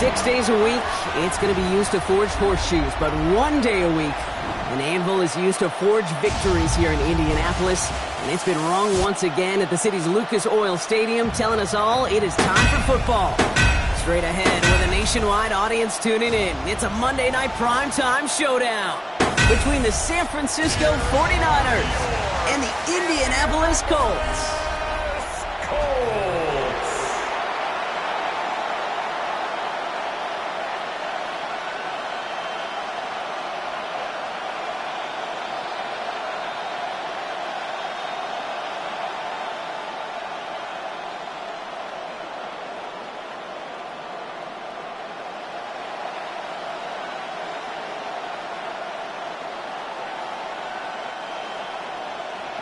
6 days a week, it's going to be used to forge horseshoes, but 1 day a week, an anvil is used to forge victories here in Indianapolis, and it's been rung once again at the city's Lucas Oil Stadium, telling us all it is time for football. Straight ahead with a nationwide audience tuning in, it's a Monday night primetime showdown between the San Francisco 49ers and the Indianapolis Colts.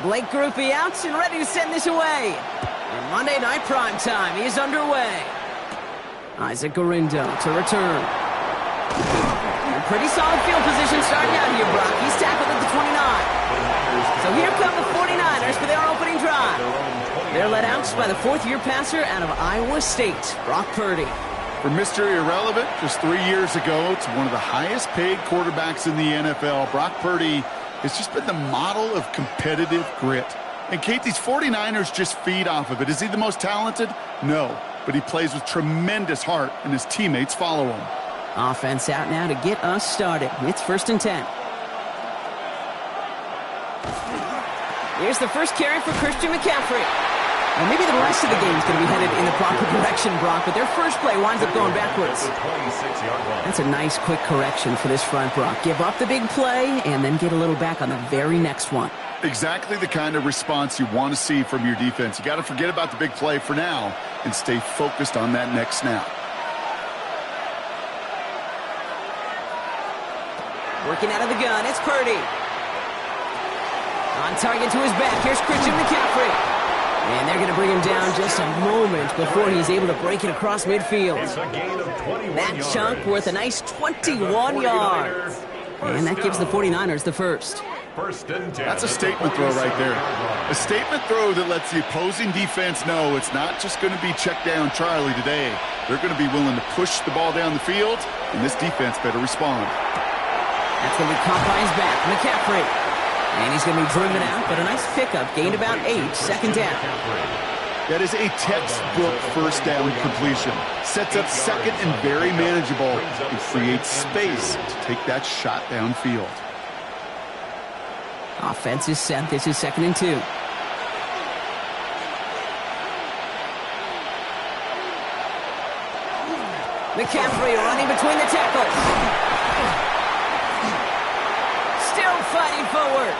Blake Grupe out and ready to send this away. And Monday Night Primetime is underway. Isaac Gorindo to return. A pretty solid field position starting out here, Brock. He's tackled at the 29. So here come the 49ers for their opening drive. They're led out by the fourth-year passer out of Iowa State, Brock Purdy. For Mr. Irrelevant, just 3 years ago, it's one of the highest-paid quarterbacks in the NFL. Brock Purdy has just been the model of competitive grit. And Kate, these 49ers just feed off of it. Is he the most talented? No. But he plays with tremendous heart, and his teammates follow him. Offense out now to get us started. It's 1st and 10. Here's the first carry for Christian McCaffrey. Well, maybe the rest of the game is going to be headed in the proper direction, Brock, but their first play winds up going backwards. That's a nice, quick correction for this front, Brock. Give up the big play and then get a little back on the very next one. Exactly the kind of response you want to see from your defense. You got to forget about the big play for now and stay focused on that next snap. Working out of the gun, it's Purdy. On target to his back, here's Christian McCaffrey. And they're going to bring him down just a moment before he's able to break it across midfield. That chunk worth a nice 21 yards. And that gives the 49ers the first. That's a statement throw right there. A statement throw that lets the opposing defense know it's not just going to be check down Charlie today. They're going to be willing to push the ball down the field, and this defense better respond. That's going to be caught by his back. McCaffrey. And he's going to be driven out, but a nice pickup. Gained about 8, 2nd down. That is a textbook first down completion. Sets up second and very manageable. It creates space to take that shot downfield. Offense is set. This is 2nd and 2. McCaffrey running between the tackles. Still fighting forward.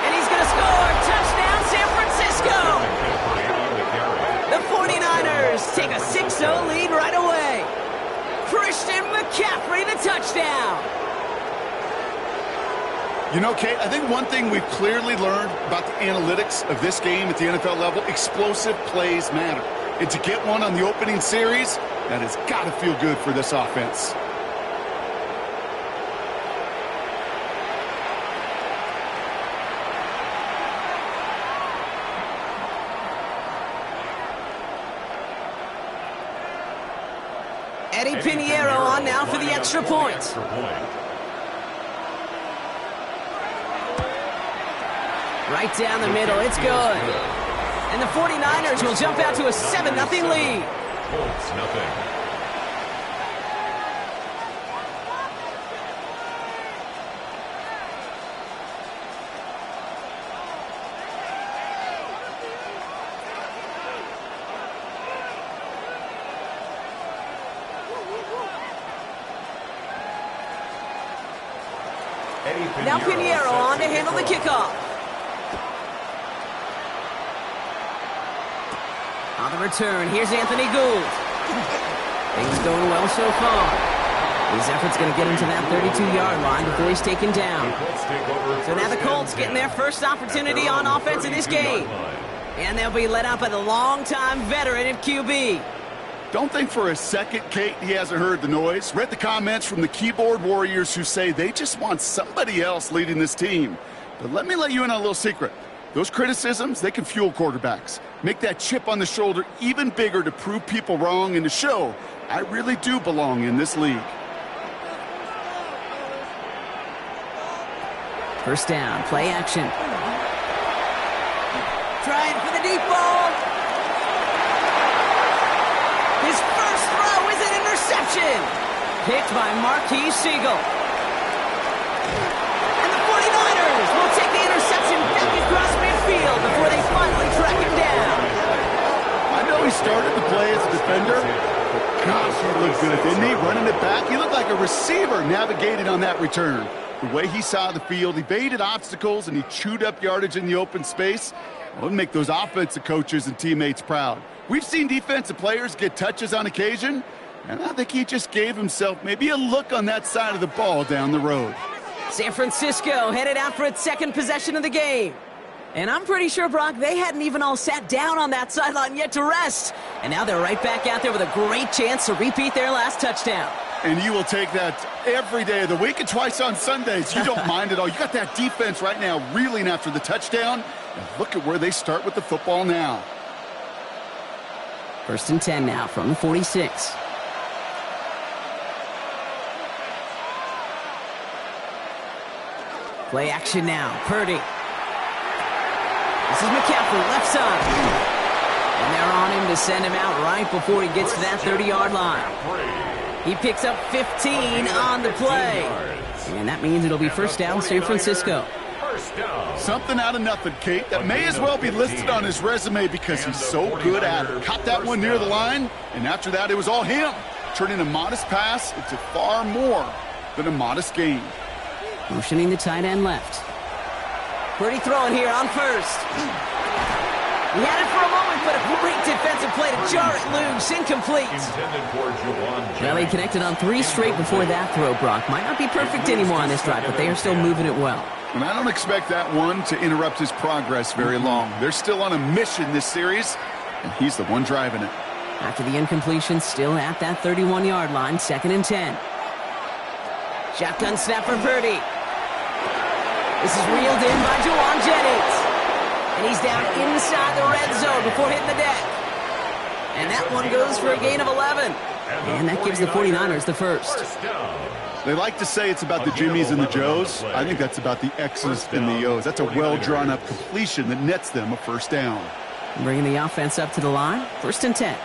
And he's going to score. Touchdown, San Francisco. The 49ers take a 6-0 lead right away. Christian McCaffrey, the touchdown. You know, Kate, I think one thing we've clearly learned about the analytics of this game at the NFL level, explosive plays matter. And to get one on the opening series, that has got to feel good for this offense. Eddie Pinheiro on now for the extra point. Right down the middle, it's good. And the 49ers will jump out to a 7-0 lead. Colts, nothing. Now Pinheiro on to handle the kickoff. On the return, here's Anthony Gould. Things going well so far. His effort's going to get him to that 32-yard line before he's taken down. So now the Colts getting their first opportunity on offense in this game. And they'll be led out by the longtime veteran at QB. Don't think for a second, Kate, he hasn't heard the noise. Read the comments from the keyboard warriors who say they just want somebody else leading this team. But let me let you in on a little secret. Those criticisms, they can fuel quarterbacks. Make that chip on the shoulder even bigger to prove people wrong and to show I really do belong in this league. First down, play action. Trying for the deep ball. His first throw is an interception. Picked by Marquise Siegel. And the 49ers will take the interception back across midfield before they finally track him down. I know he started the play as a defender. Gosh, he looked good, didn't he? Running it back, he looked like a receiver navigated on that return. The way he saw the field, he baited obstacles, and he chewed up yardage in the open space. Well, it'll make those offensive coaches and teammates proud. We've seen defensive players get touches on occasion, and I think he just gave himself maybe a look on that side of the ball down the road. San Francisco headed out for its second possession of the game. And I'm pretty sure, Brock, they hadn't even all sat down on that sideline yet to rest. And now they're right back out there with a great chance to repeat their last touchdown. And you will take that every day of the week and twice on Sundays. You don't mind at all. You got that defense right now reeling after the touchdown. And look at where they start with the football now. First and 10 now from the 46. Play action now. Purdy. This is McCaffrey, left side. And they're on him to send him out right before he gets to that 30-yard line. He picks up 15 on the play. And that means it'll be first down, San Francisco. Something out of nothing, Kate. That may as well be listed on his resume because he's so good at it. Caught that one near the line, and after that, it was all him. Turning a modest pass into far more than a modest gain. Motioning the tight end left. Purdy throwing here on first. He had it for a moment, but a great defensive play to jar it loose. Incomplete. Well, he connected on 3 straight before that throw, Brock. Might not be perfect anymore on this drive, but they are still moving it well. And I don't expect that one to interrupt his progress very long. They're still on a mission this series, and he's the one driving it. After the incompletion, still at that 31-yard line, second and 10. Shotgun snap for Purdy. This is reeled in by Juwan Jennings. And he's down inside the red zone before hitting the deck. And that one goes for a gain of 11. And that gives the 49ers the first. They like to say it's about the Jimmies and the Joes. I think that's about the X's and the O's. That's a well-drawn-up completion that nets them a first down. Bringing the offense up to the line, first and 10.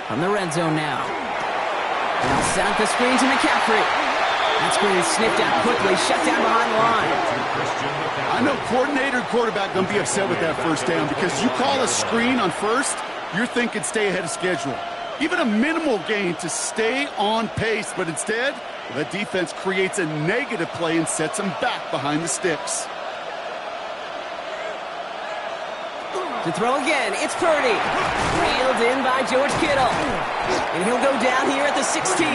From the red zone now. They'll set up the screen to McCaffrey. That screen is sniffed out quickly, shut down behind the line. I know coordinator and quarterback going to be upset with that first down because you call a screen on first, you're thinking stay ahead of schedule. Even a minimal gain to stay on pace, but instead, well, that defense creates a negative play and sets them back behind the sticks. To throw again, it's Purdy. Reeled in by George Kittle. And he'll go down here at the 16.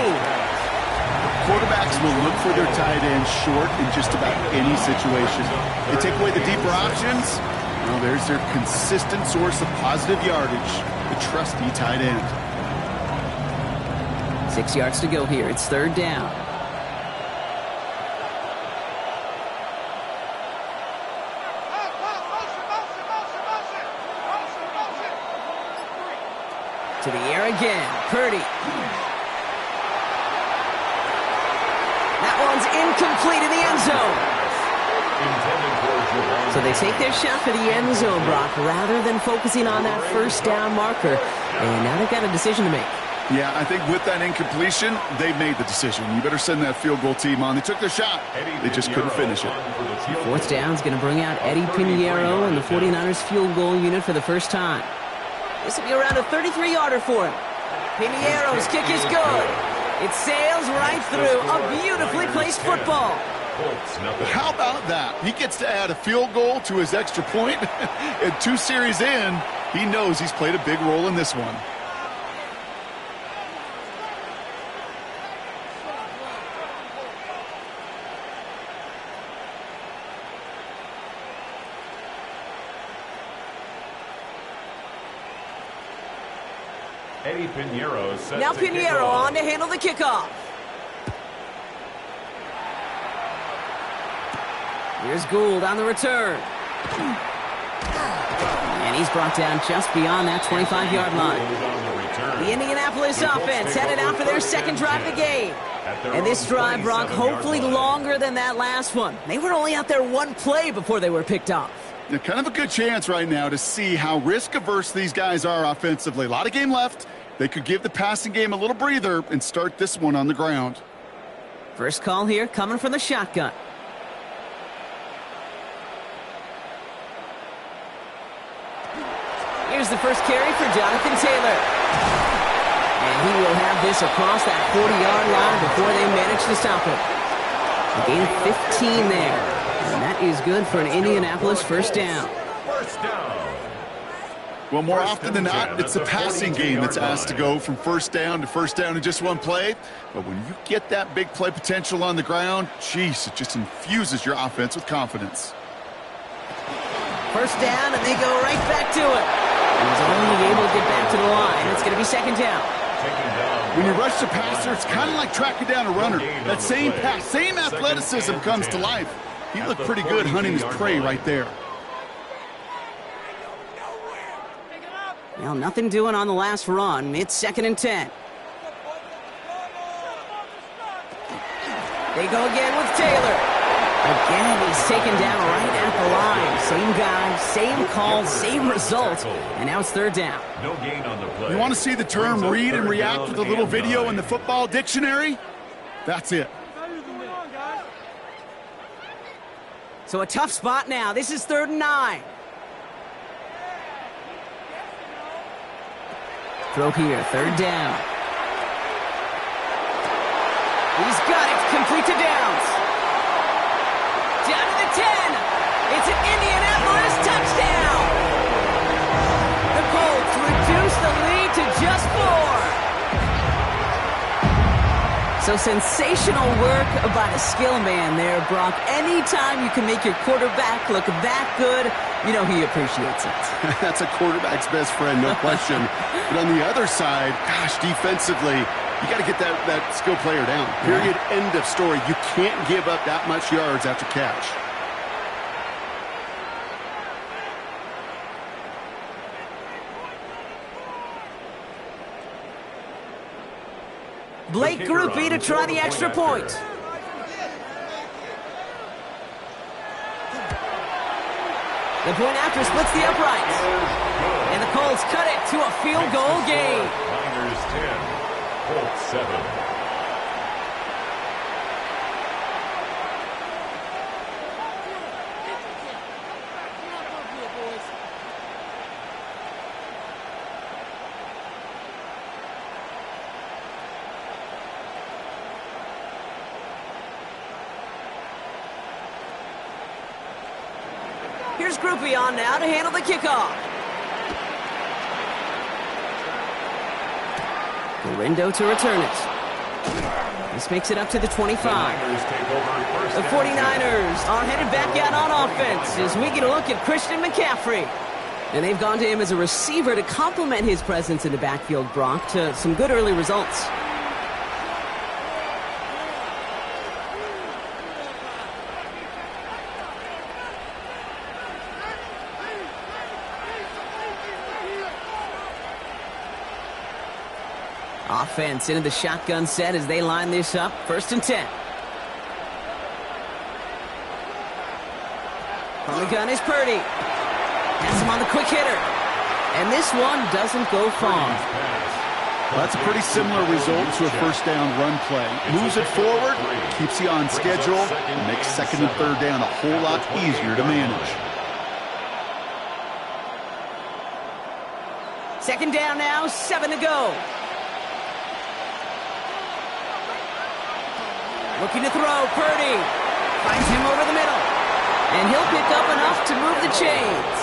Quarterbacks will look for their tight end short in just about any situation. They take away the deeper options. Well, there's their consistent source of positive yardage, the trusty tight end. 6 yards to go here. It's third down. To the air again. Purdy. That one's incomplete in the end zone. So they take their shot for the end zone, Brock, rather than focusing on that first down marker. And now they've got a decision to make. Yeah, I think with that incompletion, they made the decision. You better send that field goal team on. They took their shot. They just couldn't finish it. Fourth down is going to bring out Eddie Pinheiro and the 49ers field goal unit for the first time. This will be around a 33-yarder for him. Pinheiro's kick is good. It sails right through a beautifully placed football. How about that? He gets to add a field goal to his extra point. And 2 series in, he knows he's played a big role in this one. Eddie Pinheiro set Now to Pinheiro on to handle the kickoff. Here's Gould on the return. And he's brought down just beyond that 25-yard line. The Indianapolis offense headed out for their second drive of the game. And this drive, Brock, hopefully longer than that last one. They were only out there one play before they were picked off. Yeah, kind of a good chance right now to see how risk-averse these guys are offensively. A lot of game left. They could give the passing game a little breather and start this one on the ground. First call here coming from the shotgun. Here's the first carry for Jonathan Taylor. And he will have this across that 40-yard line before they manage to stop it. A gain of 15 there. And that is good for an Indianapolis first down. Well, more often than not, it's the passing game that's asked to go from first down in just one play. But when you get that big play potential on the ground, geez, it just infuses your offense with confidence. First down, and they go right back to it. He's only able to get back to the line. It's going to be second down. When you rush the passer, it's kind of like tracking down a runner. That same pass, same athleticism comes to life. He looked pretty good hunting his prey right there. Well, nothing doing on the last run. It's second and 10. They go again with Taylor. Again, he's taken down right at the line. Same guy, same call, same result. And now it's third down. No gain on the play. You want to see the term read and react with a little video in the football dictionary? That's it. So a tough spot now. This is 3rd and 9. Throw here, 3rd down. He's got it, complete to Downs. Down to the 10. It's an Indianapolis touchdown. The Colts reduce the lead to just 4. So sensational work by the skill man there, Brock. Anytime you can make your quarterback look that good, you know he appreciates it. That's a quarterback's best friend, no question. But on the other side, gosh, defensively, you got to get that skill player down. Period, end of story. You can't give up that much yards after catch. Blake Groupie to try the extra point. The point after splits the uprights. And the Colts cut it to a field goal game. Niners 10, Colts 7. Here's Groupie on now to handle the kickoff. Gorindo to return it. This makes it up to the 25. The 49ers are headed back out on offense as we get a look at Christian McCaffrey. And they've gone to him as a receiver to complement his presence in the backfield, Brock, to some good early results. Offense into the shotgun set as they line this up. 1st and 10. From the gun is Purdy. Has him on the quick hitter. And this one doesn't go far. Well, that's a pretty similar result to a first down run play. Moves it forward, keeps you on schedule, and makes 2nd and 3rd down a whole lot easier to manage. 2nd down now, 7 to go. Looking to throw, Purdy. Finds him over the middle. And he'll pick up enough to move the chains.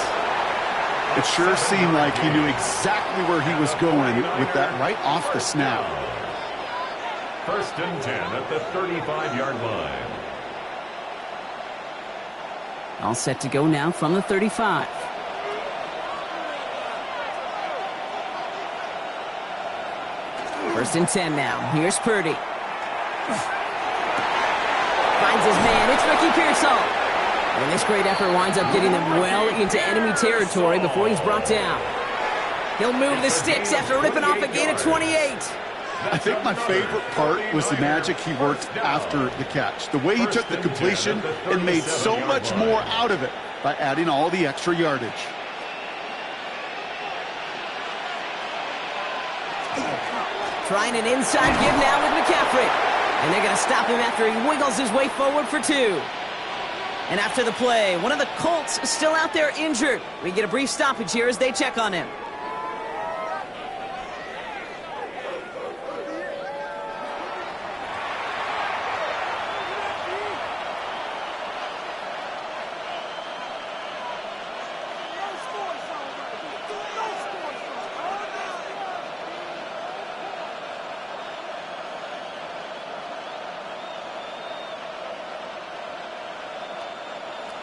It sure seemed like he knew exactly where he was going with that right off the snap. 1st and 10 at the 35-yard line. All set to go now from the 35. First and 10 now. Here's Purdy. Finds his man. It's Ricky Pearsall. And this great effort winds up getting them well into enemy territory before he's brought down. He'll move the sticks after ripping off a gain of 28. I think my favorite part was the magic he worked after the catch. The way he took the completion and made so much more out of it by adding all the extra yardage. Trying an inside give now with McCaffrey. And they're going to stop him after he wiggles his way forward for 2. And after the play, one of the Colts is still out there injured. We get a brief stoppage here as they check on him.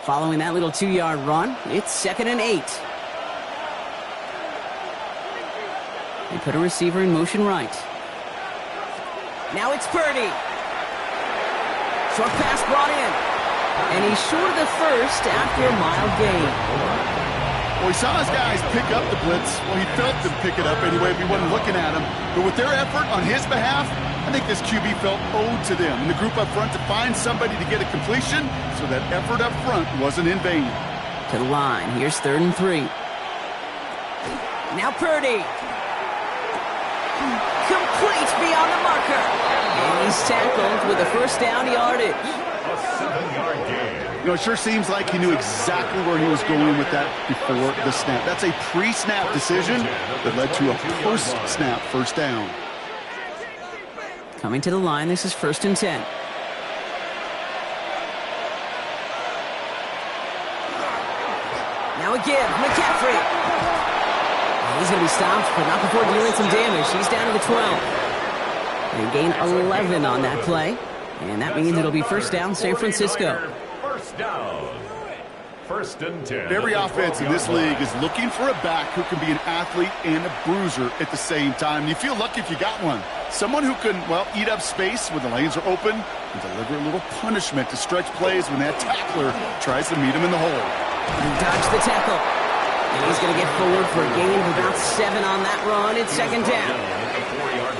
Following that little 2-yard run, it's 2nd and 8. They put a receiver in motion right. Now it's Purdy. Short pass brought in. And he's short of the first after a mild gain. Well, he saw his guys pick up the blitz. Well, he felt them pick it up anyway if he wasn't looking at him. But with their effort on his behalf, I think this QB felt owed to them and the group up front to find somebody to get a completion, so that effort up front wasn't in vain. To the line. Here's 3rd and 3. Now Purdy. Complete beyond the marker. And he's tackled with a first down yardage. A 7-yard gain. You know, it sure seems like he knew exactly where he was going with that before the snap. That's a pre-snap decision that led to a post-snap first down. Coming to the line, this is 1st and 10. Now again, McCaffrey. He's going to be stopped, but not before dealing some damage. He's down to the 12. They gain 11 on that play, and that means it'll be first down, San Francisco. First down. 1st and 10. Every offense in this league is looking for a back who can be an athlete and a bruiser at the same time. You feel lucky if you got one. Someone who can, well, eat up space when the lanes are open and deliver a little punishment to stretch plays when that tackler tries to meet him in the hole. He dodged the tackle. And he's going to get forward for a gain of about 7 on that run. It's 2nd down.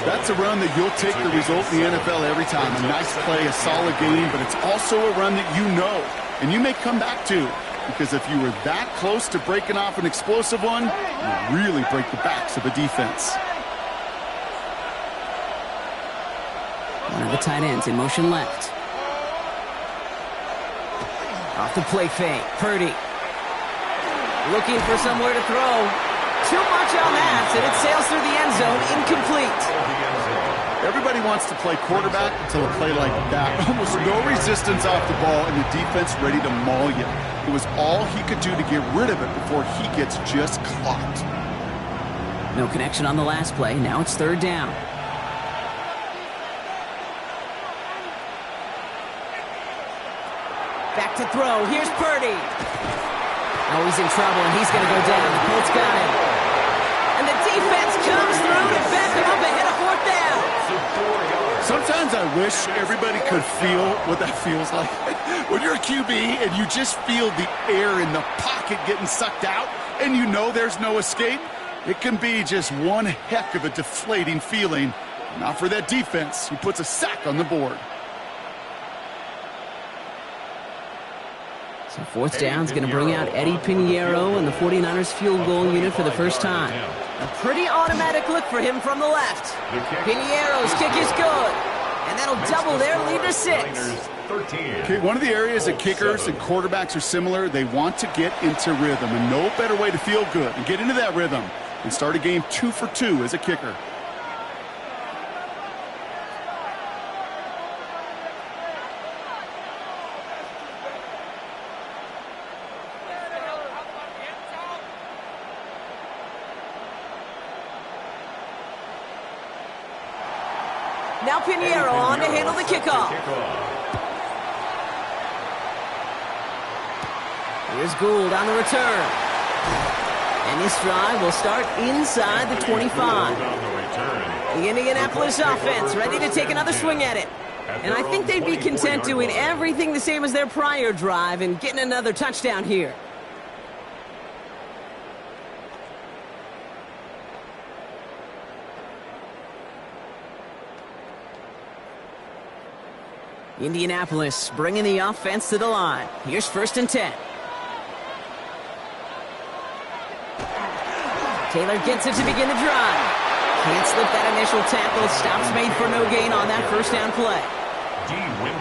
That's a run that you'll take the result in the NFL every time. A nice play, a solid game, but it's also a run that you know and you may come back to. Because if you were that close to breaking off an explosive one, you really break the backs of a defense. One of the tight ends in motion left. Off the play fake. Purdy. Looking for somewhere to throw. Too much on that, and it sails through the end zone. Incomplete. Everybody wants to play quarterback until a play like that. Almost no resistance off the ball and the defense ready to maul you. It was all he could do to get rid of it before he gets just clocked. No connection on the last play. Now it's 3rd down. Back to throw. Here's Purdy. Oh, he's in trouble, and he's going to go down. The Colts got him. And the defense comes through to back him up ahead of 4th down. Sometimes I wish everybody could feel what that feels like. When you're a QB and you just feel the air in the pocket getting sucked out and you know there's no escape, it can be just one heck of a deflating feeling. Not for that defense who puts a sack on the board. So 4th down is going to bring out Eddie Pinheiro and the 49ers field goal unit for the first time. A pretty automatic look for him from the left. Pinheiro's kick is good. And that'll double their lead to 6. Okay, one of the areas that kickers and quarterbacks are similar, they want to get into rhythm. And no better way to feel good and get into that rhythm and start a game 2 for 2 as a kicker. Now Pinheiro on to handle the kickoff. Here's Gould on the return. And this drive will start inside the 25. The Indianapolis offense ready to take another swing at it. And I think they'd be content doing everything the same as their prior drive and getting another touchdown here. Indianapolis bringing the offense to the line. Here's 1st and 10. Taylor gets it to begin the drive. Can't slip that initial tackle. Stops made for no gain on that 1st down play.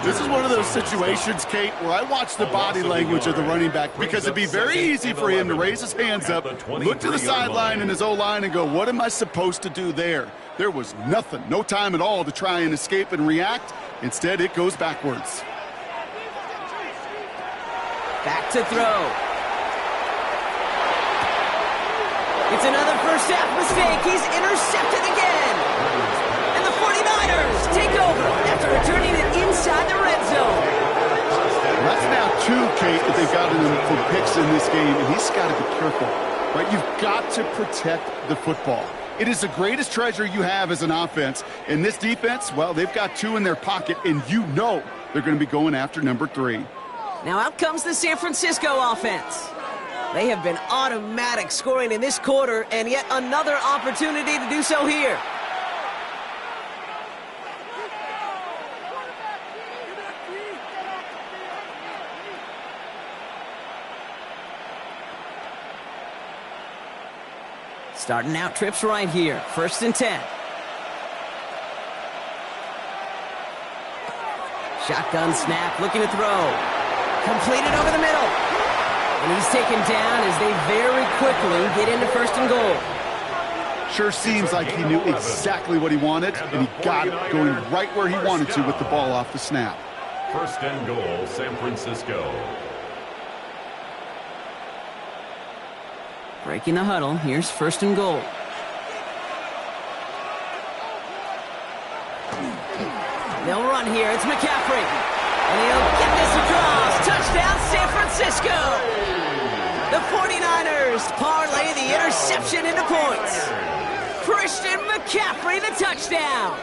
This is one of those situations, Kate, where I watch the body language of the running back because it'd be very easy for him to raise his hands up, look to the sideline and his O-line and go, what am I supposed to do there? There was nothing, no time at all to try and escape and react. Instead, it goes backwards. Back to throw. It's another first half mistake. He's intercepted again. And the 49ers take over after returning it inside the red zone. That's now 2, Kate, that they've gotten him for picks in this game, and he's got to be careful. Right? You've got to protect the football. It is the greatest treasure you have as an offense. And this defense, well, they've got 2 in their pocket, and you know they're going to be going after number 3. Now out comes the San Francisco offense. They have been automatic scoring in this quarter, and yet another opportunity to do so here. Starting out trips right here. 1st and 10. Shotgun snap, looking to throw. Completed over the middle. And he's taken down as they very quickly get into 1st and goal. Sure seems like he knew exactly what he wanted, and he got it going right where he wanted to with the ball off the snap. 1st and goal, San Francisco. Breaking the huddle, here's 1st and goal. They'll run here, it's McCaffrey. And he'll get this across. Touchdown, San Francisco. The 49ers parlay the interception into points. Christian McCaffrey, the touchdown.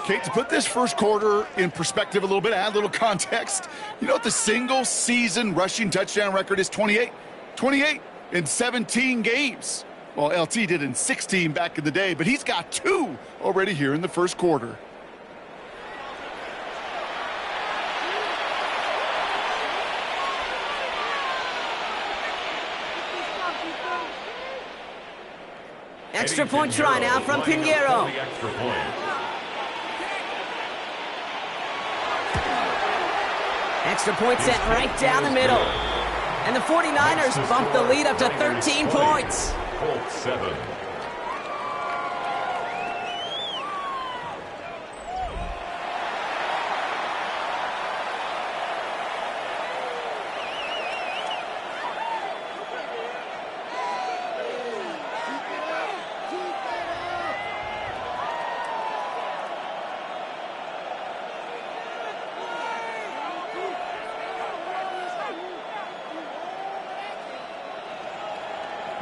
Kate, to put this first quarter in perspective a little bit, add a little context, you know what the single-season rushing touchdown record is? 28. 28 in 17 games. Well, LT did in 16 back in the day, but he's got 2 already here in the first quarter. Extra point try now from Pinheiro. Extra point sent right down the middle. And the 49ers bump the lead up to 13 points. Colts 7.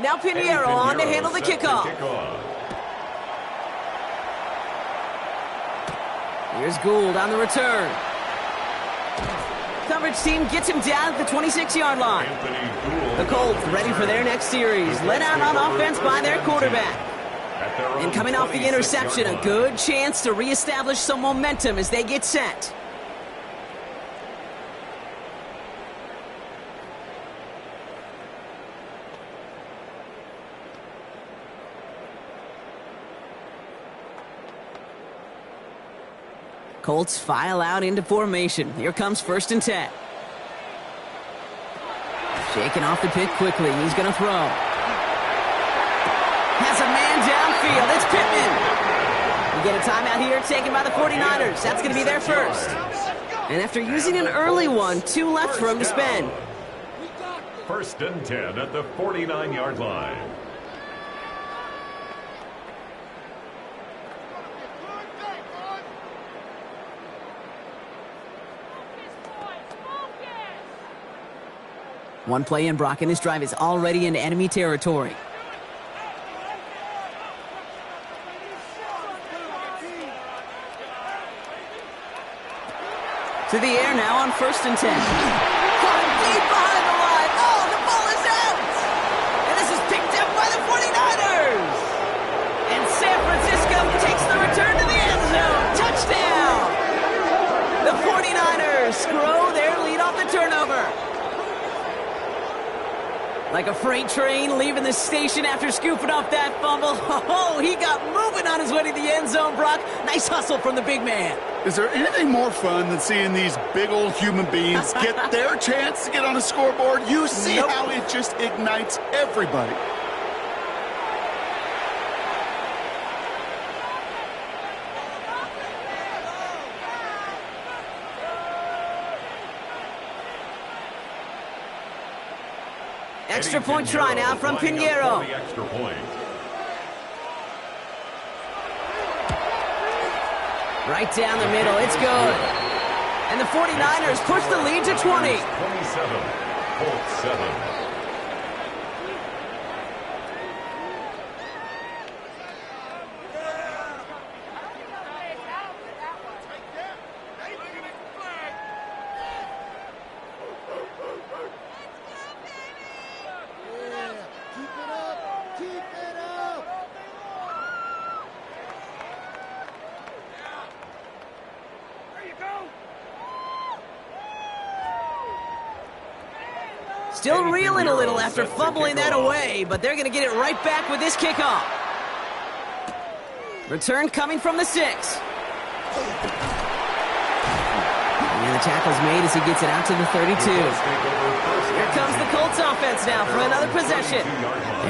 Now Pinheiro on to handle the kickoff. Here's Gould on the return. Coverage team gets him down at the 26-yard line. The Colts ready for their next series. Led out on offense by their quarterback. And coming off the interception, a good chance to reestablish some momentum as they get set. Colts file out into formation. Here comes 1st and 10. Shaking off the pick quickly. He's going to throw. Has a man downfield. It's Pittman. We get a timeout here taken by the 49ers. That's going to be their first. And after using an early one, 2 left for him to spend. 1st and 10 at the 49-yard line. One play in, Brock, and his drive is already into enemy territory. To the air now on 1st and 10. Caught deep behind the line. Oh, the ball is out. And this is picked up by the 49ers. And San Francisco takes the return to the end zone. Touchdown. The 49ers grow their lead off the turnover. Like a freight train leaving the station after scooping off that fumble. Oh, he got moving on his way to the end zone, Brock. Nice hustle from the big man. Is there anything more fun than seeing these big old human beings get their chance to get on a scoreboard? You see how it just ignites everybody. Extra point try now from Pinheiro. Extra point. Right down the middle, it's good. And the 49ers push the lead to 20. 27, Colts 7. Still reeling a little after fumbling that away, but they're going to get it right back with this kickoff. Return coming from the 6. And the tackle's made as he gets it out to the 32. Here comes the Colts offense now for another possession.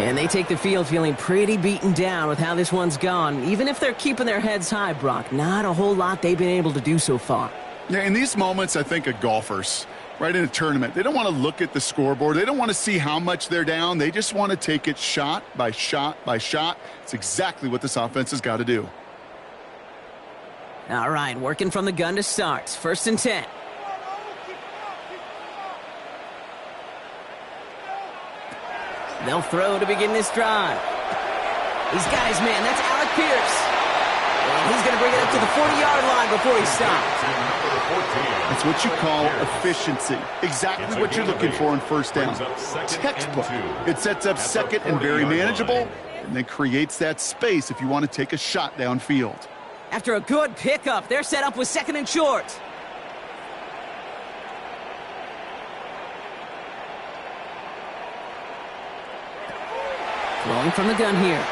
And they take the field feeling pretty beaten down with how this one's gone. Even if they're keeping their heads high, Brock, not a whole lot they've been able to do so far. Yeah, in these moments, I think of golfers. Right in a tournament, they don't want to look at the scoreboard. They don't want to see how much they're down. They just want to take it shot by shot by shot. It's exactly what this offense has got to do. All right, working from the gun to start. 1st and 10. They'll throw to begin this drive. He's got his man. That's Alec Pierce. And he's going to bring it up to the 40-yard line before he stops. That's what you call efficiency. Exactly what you're looking for in 1st down. Textbook. It sets up 2nd and very manageable, and then creates that space if you want to take a shot downfield. After a good pickup, they're set up with 2nd and short. Throwing from the gun here.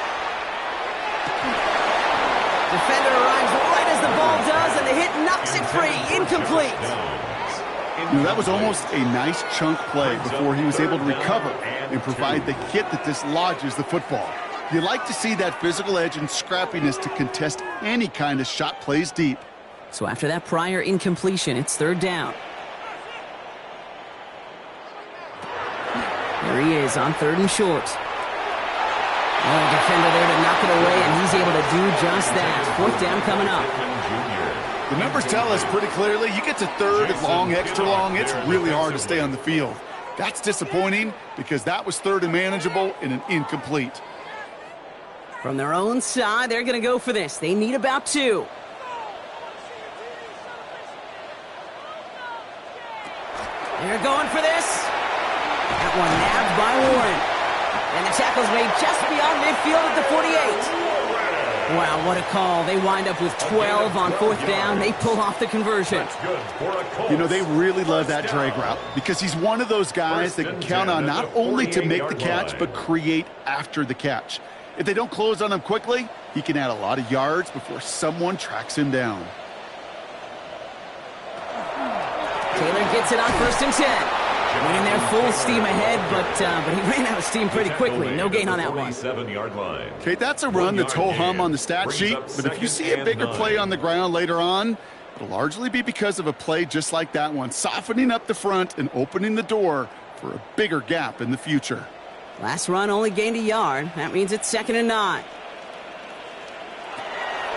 Defender arrives right as the ball does, and the hit knocks it free. Incomplete. You know, that was almost a nice chunk play before he was able to recover and provide the hit that dislodges the football. You like to see that physical edge and scrappiness to contest any kind of shot plays deep. So after that prior incompletion, it's 3rd down. There he is on 3rd and short. Oh, defender there to knock it away, and he's able to do just that. 4th down coming up. The numbers tell us pretty clearly, you get to 3rd and long, extra long, it's really hard to stay on the field. That's disappointing because that was 3rd and manageable and an incomplete. From their own side, they're going to go for this. They need about 2. They're going for this. That one nabbed by Warren. And the tackle's made just beyond midfield at the 48. Wow, what a call. They wind up with 12 on 4th down. They pull off the conversion. You know, they really love that drag route because he's one of those guys that can count on not only to make the catch, but create after the catch. If they don't close on him quickly, he can add a lot of yards before someone tracks him down. Taylor gets it on 1st and 10. Winning there full steam ahead, but he ran out of steam pretty quickly. No gain on that one. 47-yard line. Okay, that's a run that's ho-hum on the stat sheet, but if you see a bigger play on the ground later on, it'll largely be because of a play just like that one, softening up the front and opening the door for a bigger gap in the future. Last run only gained a yard. That means it's 2nd and 9.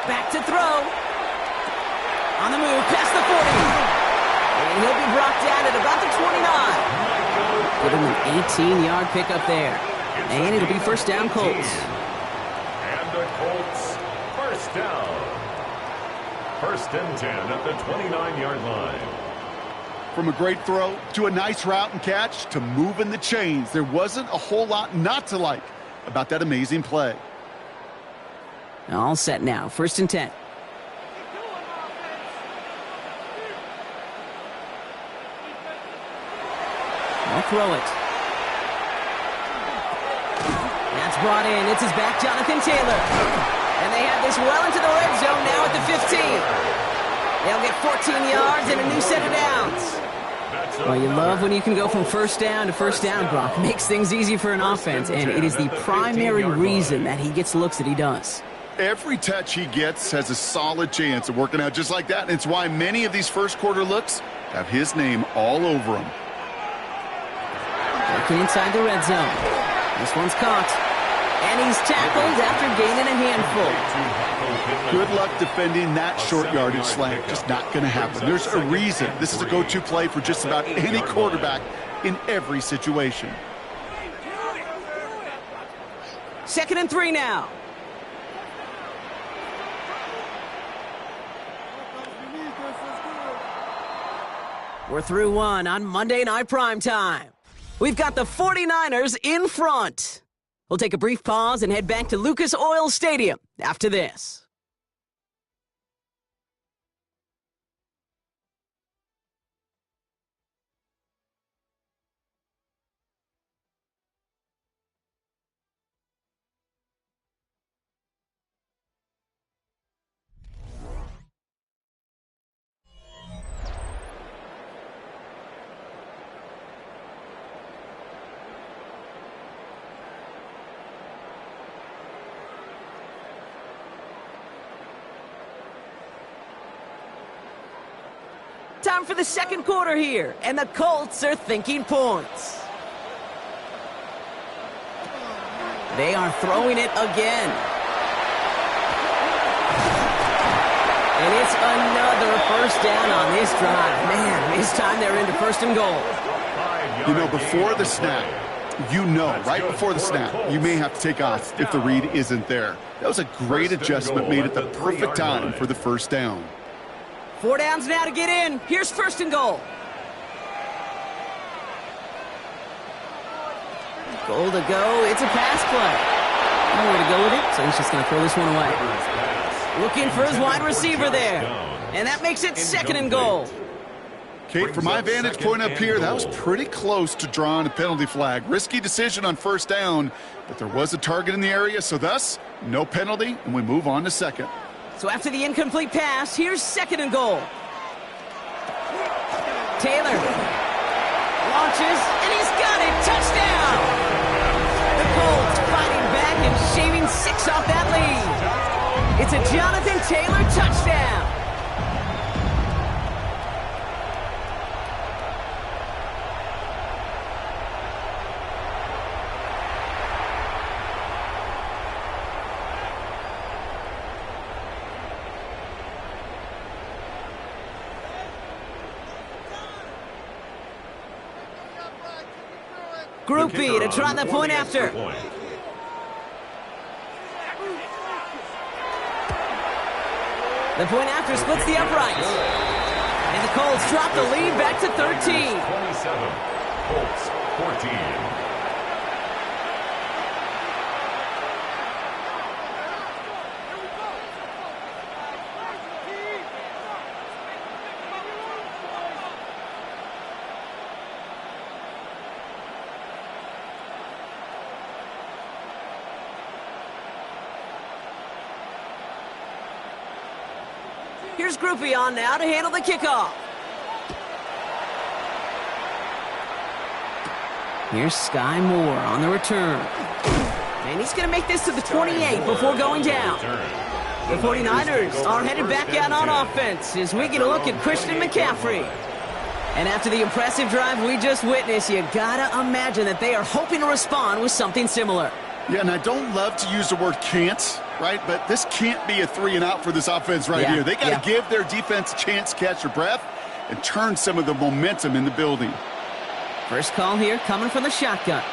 Back to throw. On the move, past the 40. And he'll be brought down at about the 29. Give him an 18-yard pickup there. And it'll be 1st down Colts. And the Colts, 1st down. 1st and 10 at the 29-yard line. From a great throw to a nice route and catch to moving the chains, there wasn't a whole lot not to like about that amazing play. All set now. 1st and 10. I'll throw it. That's brought in. It's his back, Jonathan Taylor. And they have this well into the red zone now at the 15. They'll get 14 yards and a new set of downs. Well, you love when you can go from 1st down to 1st down, Brock. Makes things easy for an offense, and it is the primary reason that he gets looks that he does. Every touch he gets has a solid chance of working out just like that, and it's why many of these first-quarter looks have his name all over them. Working inside the red zone. This one's caught. And he's tackled after gaining a handful. Good luck defending that short yardage slant. Just not going to happen. There's a reason this is a go-to play for just about any quarterback in every situation. 2nd and 3 now. We're through one on Monday Night Primetime. We've got the 49ers in front. We'll take a brief pause and head back to Lucas Oil Stadium after this. Time for the 2nd quarter here, and the Colts are thinking points. They are throwing it again. And it's another 1st down on this drive. Man, this time they're into 1st and goal. You know, before the snap, right before the snap, you may have to take off if the read isn't there. That was a great adjustment made at the perfect time for the 1st down. 4 downs now to get in. Here's 1st and goal. Goal to go. It's a pass play. Nowhere to go with it, so he's just going to throw this one away. Looking for his wide receiver there. And that makes it 2nd and goal. Kate, from my vantage point up here, that was pretty close to drawing a penalty flag. Risky decision on 1st down, but there was a target in the area, so thus, no penalty, and we move on to 2nd. So after the incomplete pass, here's 2nd and goal. Taylor launches, and he's got it. Touchdown! The Colts fighting back and shaving 6 off that lead. It's a Jonathan Taylor touchdown. Group B to try the point after. The point after splits the uprights. And the Colts drop the lead back to 13. 27, Colts 14. Here's Groupie on now to handle the kickoff. Here's Sky Moore on the return. And he's going to make this to the 28 before going down. The 49ers are headed back out on offense as we get a look at Christian McCaffrey. And after the impressive drive we just witnessed, you got to imagine that they are hoping to respond with something similar. Yeah, and I don't love to use the word can't, right? But this can't be a 3-and-out for this offense right here. They got to give their defense a chance to catch their breath and turn some of the momentum in the building. First call here coming from the shotgun.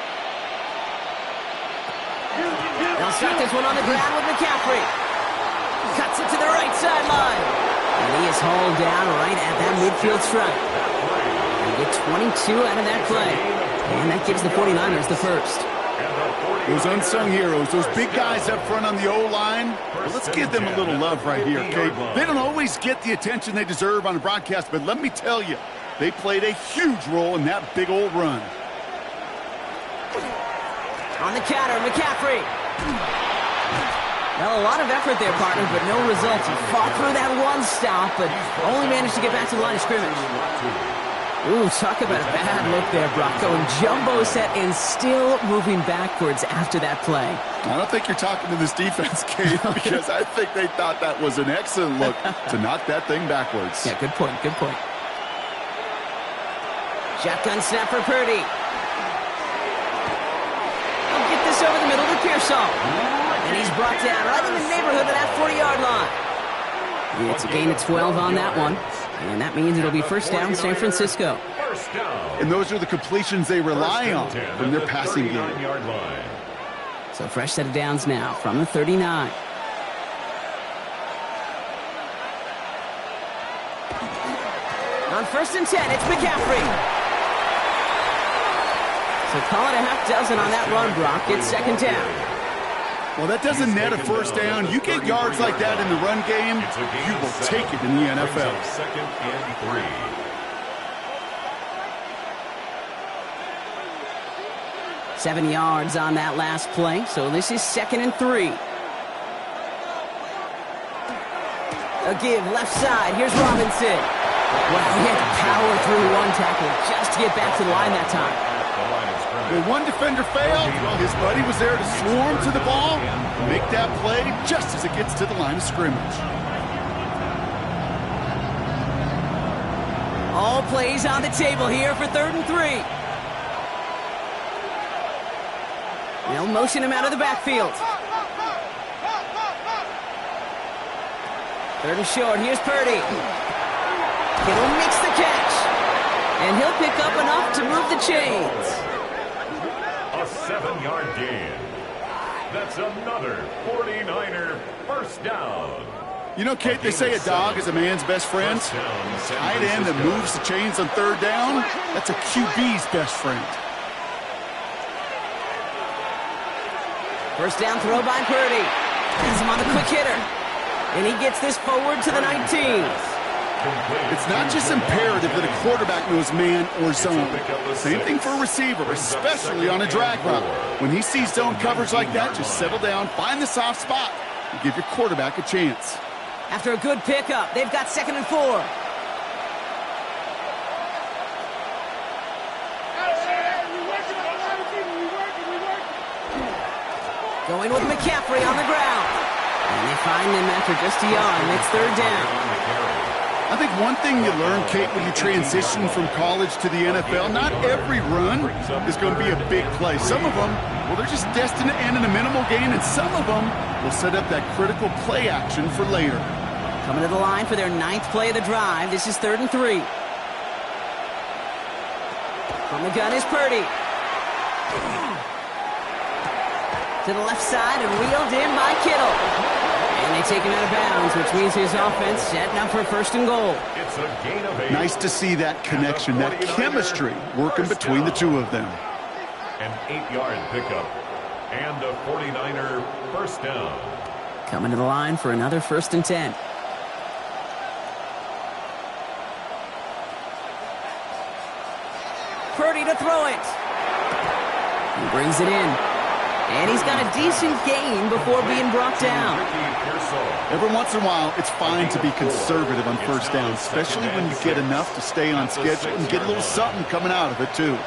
They'll start this one on the ground with McCaffrey. Cuts it to the right sideline. And he is hauled down right at that midfield stripe. get 22 out of that play. And that gives the 49ers the first. Those unsung heroes, those big guys up front on the O-line, well, let's give them a little love right here, okay? They don't always get the attention they deserve on the broadcast, but let me tell you, they played a huge role in that big old run. On the counter, McCaffrey. Well, a lot of effort there, partner, but no results. He fought through that one stop, but only managed to get back to the line of scrimmage. Ooh, talk about a bad look there, Brock. Going jumbo set and still moving backwards after that play. I don't think you're talking to this defense, Kate, because I think they thought that was an excellent look to knock that thing backwards. Yeah, good point, good point. Shotgun snap for Purdy. He'll get this over the middle to Pearsall. And he's brought down right in the neighborhood of that 40-yard line. It's a gain of 12 on that one. And that means it'll be first down, San Francisco. And those are the completions they rely on from their passing game. So fresh set of downs now from the 39. On first and 10, it's McCaffrey. So call it a half dozen on that run, Brock. It's second down. Well, that doesn't net a first down. You get yards like that in the run game, you will take it in the NFL. Second and 3. 7 yards on that last play, so this is second and 3. A give left side. Here's Robinson. Wow, he had to power through one tackle just to get back to the line that time. When one defender failed, well, his buddy was there to swarm to the ball, make that play just as it gets to the line of scrimmage. All plays on the table here for third and 3. They'll motion him out of the backfield. Third and short. Here's Purdy. Kittle makes the catch. And he'll pick up enough to move the chains. A 7-yard gain. That's another 49er first down. You know, Kate, they say a dog is a man's best friend. Tight end that moves the chains on third down, that's a QB's best friend. First down throw by Purdy. He's him on the quick hitter. And he gets this forward to the 19. It's not just imperative that a quarterback knows man or zone. Same thing for a receiver, especially on a drag route. When he sees zone coverage like that, just settle down, find the soft spot, and give your quarterback a chance. After a good pickup, they've got second and 4. Going with McCaffrey on the ground. And they find him after just a yard, and it's third down. I think one thing you learn, Kate, when you transition from college to the NFL, not every run is going to be a big play. Some of them, well, they're just destined to end in a minimal gain, and some of them will set up that critical play action for later. Coming to the line for their 9th play of the drive. This is third and 3. From the gun is Purdy. To the left side and reeled in by Kittle. And they take him out of bounds, which means his offense setting up for first and goal. It's a gain of 8. Nice to see that connection, that chemistry working between the two of them. An 8-yard pickup and a 49er first down. Coming to the line for another first and 10. Purdy to throw it. He brings it in. And he's got a decent gain before being brought down. Every once in a while, it's fine to be conservative on first down, especially when you get enough to stay on schedule and get a little something coming out of it, too.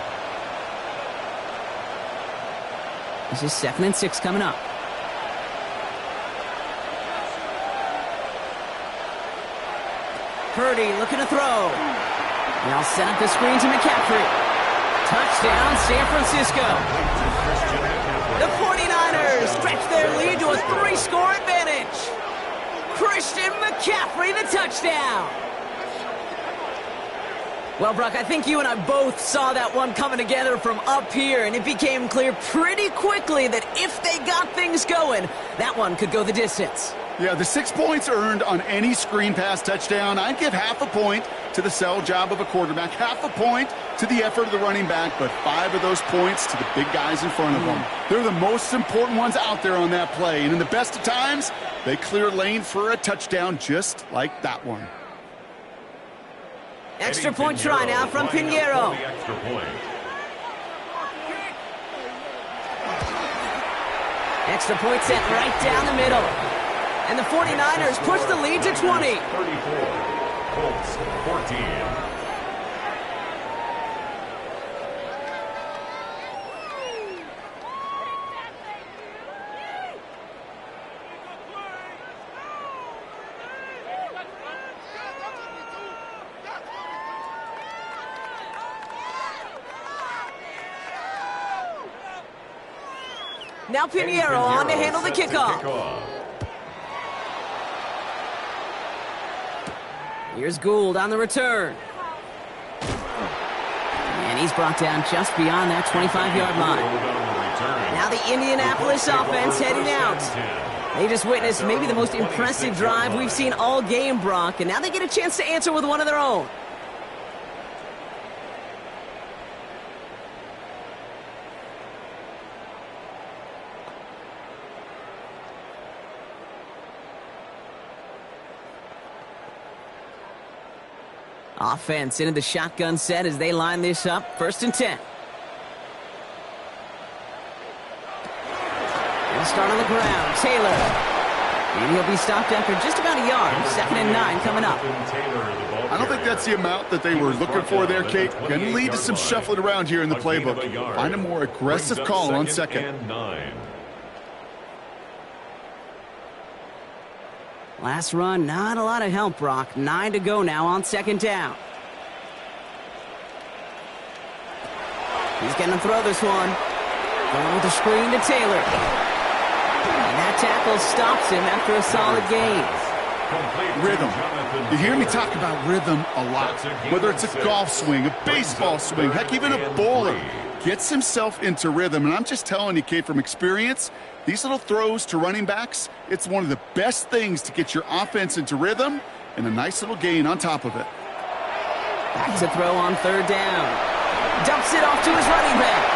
This is second and 6 coming up. Purdy looking to throw. Now set up the screen to McCaffrey. Touchdown, San Francisco. The 49ers stretch their lead to a 3-score advantage. Christian McCaffrey, the touchdown. Well, Brock, I think you and I both saw that one coming together from up here, and it became clear pretty quickly that if they got things going, that one could go the distance. Yeah, the 6 points earned on any screen pass touchdown, I'd give half a point to the sell job of a quarterback, half a point to the effort of the running back, but 5 of those points to the big guys in front of them. They're the most important ones out there on that play, and in the best of times, they clear lane for a touchdown just like that one. Extra point try now from Pinheiro. Extra point sent right down the middle. And the 49ers push the lead to 20. 34, Colts 14. Now Pinheiro on to handle the kickoff. Here's Gould on the return. And he's brought down just beyond that 25-yard line. Now the Indianapolis offense heading out. They just witnessed maybe the most impressive drive we've seen all game, Brock, and now they get a chance to answer with one of their own. Offense into the shotgun set as they line this up. 1st and 10. They'll start on the ground. Taylor. And he'll be stopped after just about a yard. 2nd and 9 coming up. I don't think that's the amount that they were looking for there, Kate. Going to lead to some shuffling around here in the playbook. Find a more aggressive call on 2nd. Last run, not a lot of help, Brock. 9 to go now on 2nd down. He's going to throw this one. Going with the screen to Taylor. And that tackle stops him after a solid gain. Rhythm. You hear me talk about rhythm a lot. Whether it's a golf swing, a baseball swing, heck, even a bowler gets himself into rhythm. And I'm just telling you, Kate, from experience, these little throws to running backs, it's one of the best things to get your offense into rhythm and a nice little gain on top of it. Back to throw on 3rd down. Dumps it off to his running back.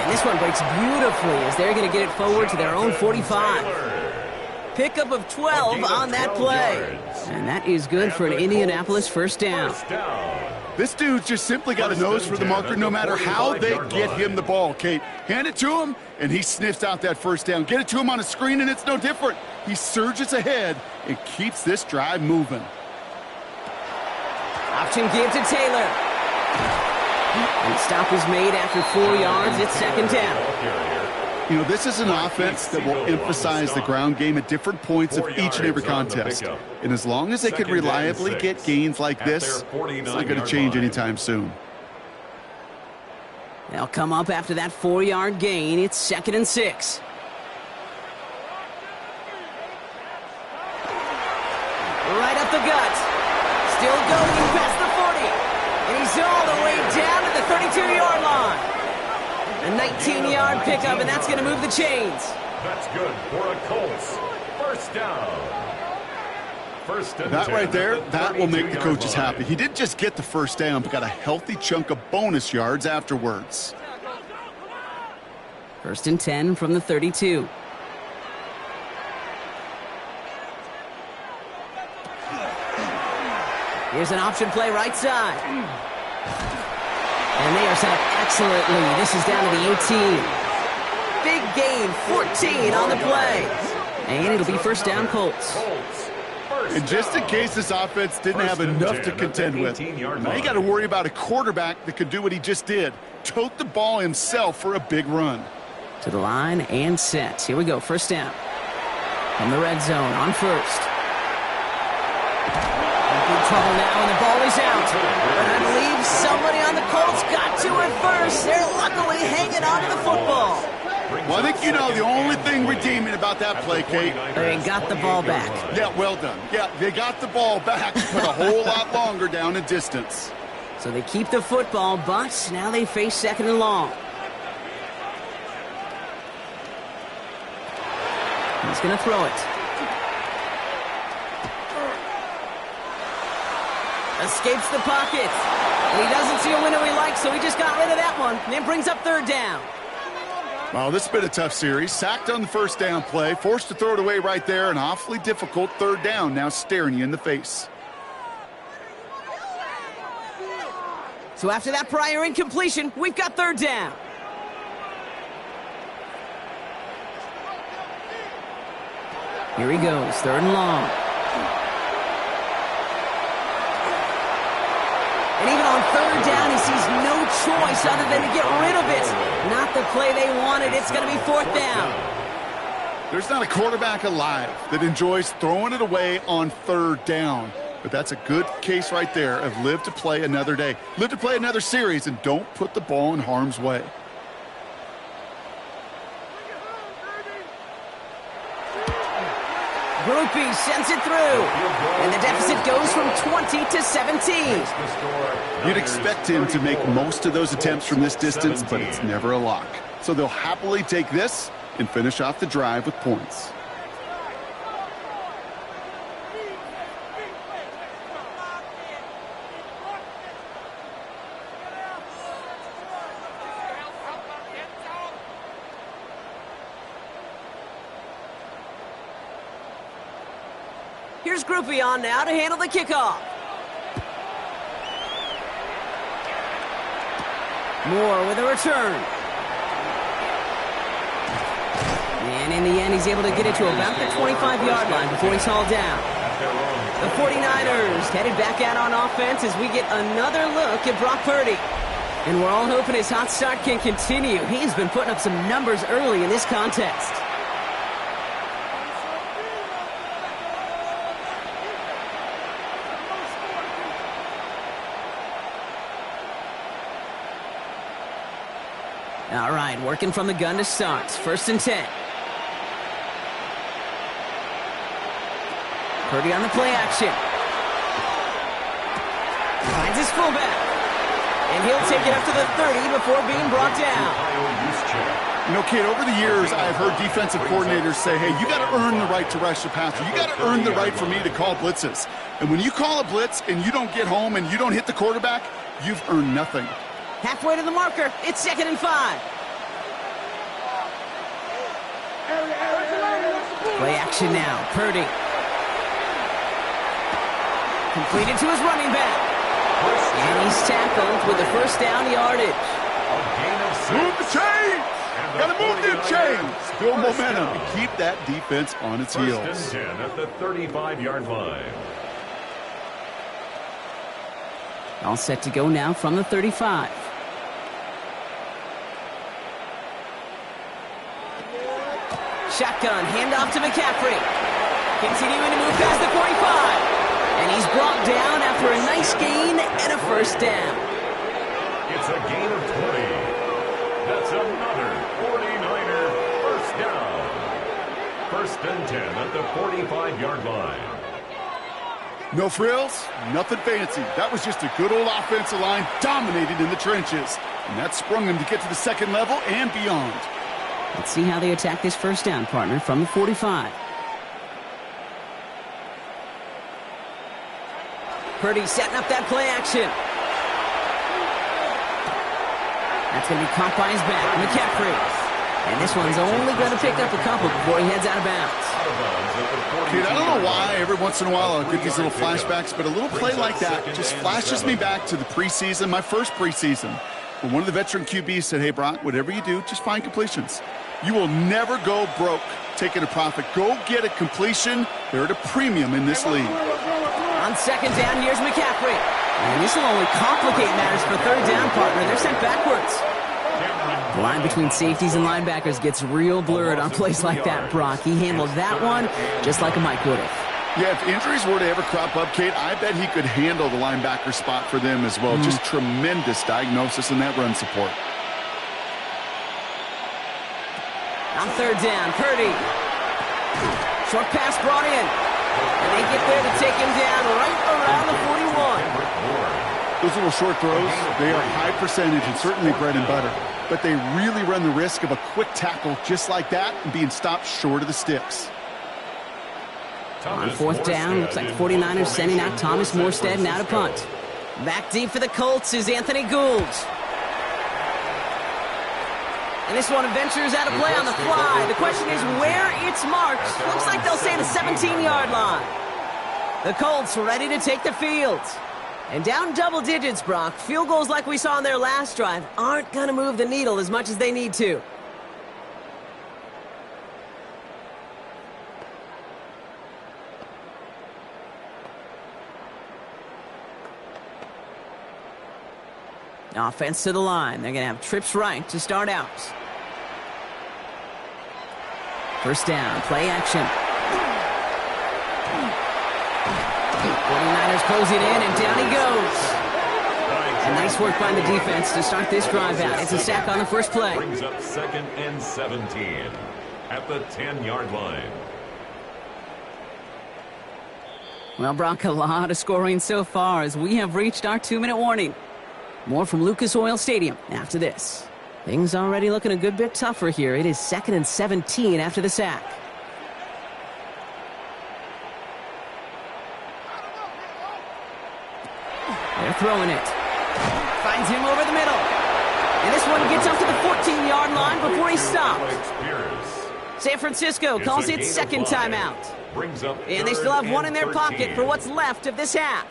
And this one breaks beautifully as they're going to get it forward to their own 45. Pickup of 12 on that play. And that is good for an Indianapolis 1st down. This dude's just simply got a nose for the marker no matter how they get him the ball, Kate. Hand it to him, and he sniffs out that 1st down. Get it to him on a screen, and it's no different. He surges ahead and keeps this drive moving. Option give to Taylor. And stop is made after 4 yards. It's 2nd down. You know, this is an offense that will emphasize the ground game at different points of each and every contest. And as long as they can reliably get gains like this, it's not going to change anytime soon. They'll come up after that 4-yard gain. It's 2nd and 6. Right up the gut. Still going past the 40. And he's all the way down to the 32-yard line. A 19-yard pickup, and that's going to move the chains. That's good for a Colts. 1st down. That right there, that will make the coaches happy. He didn't just get the 1st down, but got a healthy chunk of bonus yards afterwards. 1st and 10 from the 32. Here's an option play right side. And they are set up excellently. This is down to the 18. Big gain, 14 on the play. And it'll be 1st down Colts. And just in case this offense didn't have enough to contend with, now you got to worry about a quarterback that could do what he just did. Tote the ball himself for a big run. To the line and set. Here we go, 1st down. From the red zone on 1st. In trouble now, and the ball is out. But I believe somebody on the Colts got to it first. They're luckily hanging on to the football. Well, I think you know the only thing redeeming about that play, Kate. They got the ball back. Yeah, well done. Yeah, they got the ball back, but a whole lot longer down in distance. So they keep the football, but now they face 2nd and long. He's going to throw it. Escapes the pocket. And he doesn't see a window he likes, so he just got rid of that one. And then brings up third down. Well, this has been a tough series. Sacked on the first down play. Forced to throw it away right there. An awfully difficult third down now staring you in the face. So after that prior incompletion, we've got third down. Here he goes, third and long. And even on third down, he sees no choice other than to get rid of it. Not the play they wanted. It's going to be fourth down. There's not a quarterback alive that enjoys throwing it away on third down. But that's a good case right there of live to play another day. Live to play another series and don't put the ball in harm's way. Groupie sends it through. And the deficit goes from 20 to 17. You'd expect him to make most of those attempts from this distance, but it's never a lock. So they'll happily take this and finish off the drive with points. Here's Groupie on now to handle the kickoff. Moore with a return. And in the end, he's able to get it to about the 25-yard line before he's hauled down. The 49ers headed back out on offense as we get another look at Brock Purdy. And we're all hoping his hot start can continue. He's been putting up some numbers early in this contest. All right, working from the gun to start. First and 10. Purdy on the play action. Finds his fullback. And he'll take it up to the 30 before being brought down. You know, kid, over the years, I've heard defensive coordinators say, hey, you got to earn the right to rush the passer. You got to earn the right for me to call blitzes. And when you call a blitz and you don't get home and you don't hit the quarterback, you've earned nothing. Halfway to the marker. It's second and 5. Play action now. Purdy. Completed to his running back. And he's tackled with the first down yardage. Move the chains! Got to move them chains! Build momentum and keep that defense on its heels. First and 10 at the 35-yard line. All set to go now from the 35. Shotgun, handoff to McCaffrey. Continuing to move past the 45. And he's brought down after a nice gain and a first down. It's a gain of 20. That's another 49er first down. First and 10 at the 45-yard line. No frills, nothing fancy. That was just a good old offensive line dominated in the trenches. And that sprung them to get to the second level and beyond. Let's see how they attack this first down, partner, from the 45. Purdy setting up that play action. That's going to be caught by his back, McCaffrey. And this one's only going to pick up a couple before he heads out of bounds. Kid, I don't know why every once in a while I'll get these little flashbacks, but a little play like that just flashes me back to the preseason, my first preseason, when one of the veteran QBs said, hey, Brock, whatever you do, just find completions. You will never go broke taking a profit. Go get a completion. They're at a premium in this league. On second down, here's McCaffrey. And this will only complicate matters for third down, partner. They're sent backwards. The line between safeties and linebackers gets real blurred on plays like that, Brock. He handled that one just like a Mike would have. Yeah, if injuries were to ever crop up, Kate, I bet he could handle the linebacker spot for them as well. Just tremendous diagnosis in that run support. On third down, Purdy. Short pass brought in. And they get there to take him down right around the 41. Those little short throws, they are high percentage and certainly bread and butter. But they really run the risk of a quick tackle just like that and being stopped short of the sticks. On fourth down, looks like the 49ers sending out Thomas Morstead now to punt. Back deep for the Colts is Anthony Gould. And this one ventures out of play on the fly. The question is where it's marked. Looks like they'll say the 17-yard line. The Colts ready to take the field. And down double digits, Brock. Field goals like we saw in their last drive aren't going to move the needle as much as they need to. Offense to the line. They're going to have trips right to start out. First down, play action. 49ers closing in, and down he goes. And nice work by the defense to start this drive out. It's a sack on the first play. Brings up 2nd and 17 at the 10-yard line. Well, Brock, a lot of scoring so far as we have reached our 2-minute warning. More from Lucas Oil Stadium after this. Things already looking a good bit tougher here. It is 2nd and 17 after the sack. They're throwing it. Finds him over the middle. And this one gets up to the 14-yard line before he stopped. San Francisco calls it second timeout. And they still have one in their pocket for what's left of this half.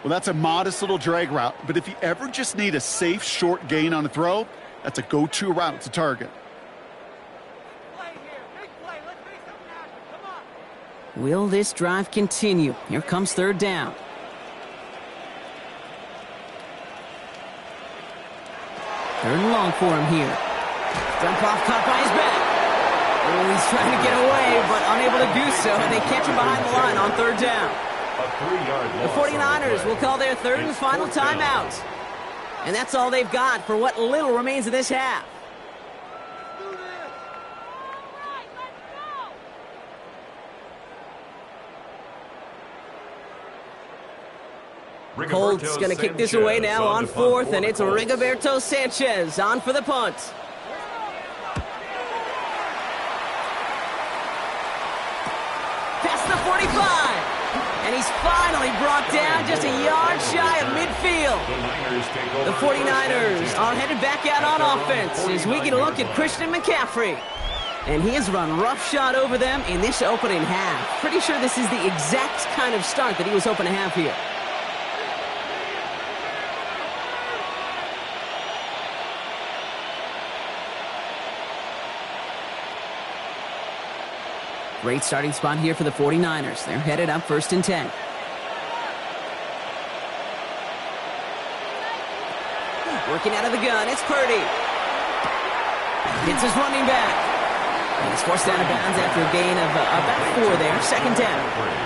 Well, that's a modest little drag route, but if you ever just need a safe, short gain on a throw, that's a go-to route to target. Will this drive continue? Here comes third down. Third and long for him here. Dump off caught by his back. Oh, he's trying to get away, but unable to do so, and they catch him behind the line on third down. The 49ers will call their third and final timeout. And that's all they've got for what little remains of this half. Colts going to kick this away now on fourth, and it's Rigoberto Sanchez on for the punt. Past the 45. And he's finally brought down just a yard shy of midfield. The 49ers are headed back out on offense as we get a look at Christian McCaffrey. And he has run roughshod over them in this opening half. Pretty sure this is the exact kind of start that he was hoping to have here. Great starting spot here for the 49ers. They're headed up 1st and 10. Working out of the gun, it's Purdy. Hits his running back. And he's forced out of bounds after a gain of about 4 there. 2nd down.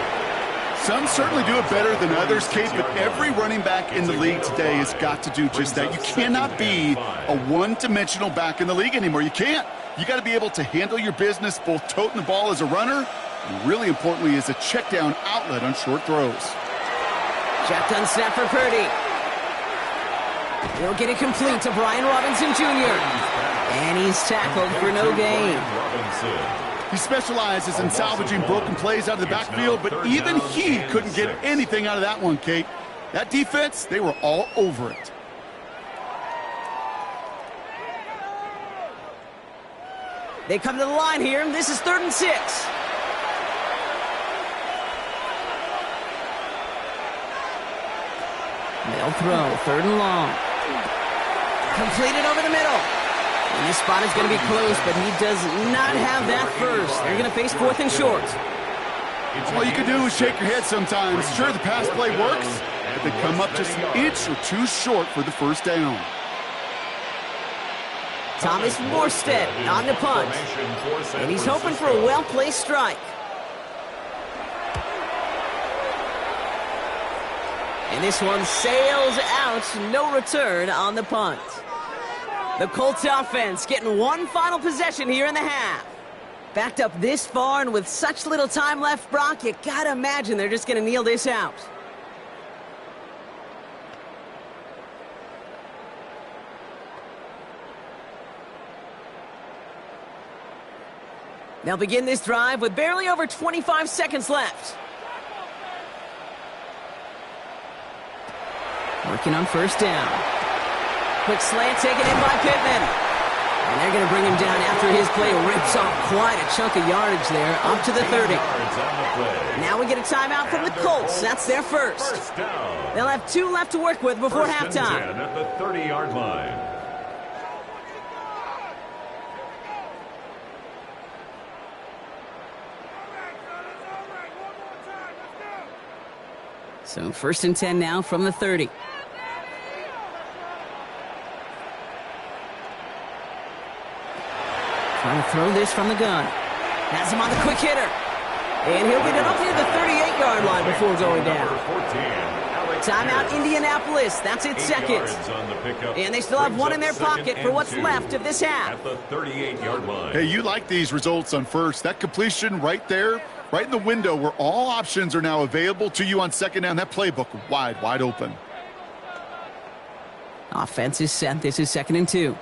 Some certainly do it better than others, Kate, but every running back in the league today has got to do just that. You cannot be a one-dimensional back in the league anymore. You can't. You got to be able to handle your business, both toting the ball as a runner, and really importantly as a check-down outlet on short throws. Shotgun snap for Purdy. He'll get it complete to Brian Robinson Jr. And he's tackled for no gain. He specializes in salvaging broken plays out of the backfield, but even he couldn't get anything out of that one, Kate. That defense, they were all over it. They come to the line here. This is 3rd and 6. They'll throw 3rd and long. Completed over the middle. And this spot is going to be close, but he does not have that first. They're going to face 4th and short. All you can do is shake your head sometimes. Sure, the pass play works, but they come up just an inch or two short for the first down. Thomas Morstead on the punt. And he's hoping for a well-placed strike. And this one sails out, no return on the punt. The Colts offense getting one final possession here in the half. Backed up this far and with such little time left, Brock, you gotta imagine they're just gonna kneel this out. They'll begin this drive with barely over 25 seconds left. Working on first down. Quick slant taken in by Pittman. And they're going to bring him down after his play rips off quite a chunk of yardage there, up to the 30. Now we get a timeout from the Colts. That's their first. They'll have 2 left to work with before halftime. At the 30-yard line. So first and 10 now from the 30. Trying to throw this from the gun. Has him on the quick hitter. And he'll get it up near the 38-yard line before going down. Timeout Indianapolis. That's its second. And they still have 1 in their pocket for what's left of this half. At the 38-yard line. Hey, you like these results on first. That completion right there, right in the window where all options are now available to you on second down. That playbook wide open. Offense is set. This is 2nd and 2.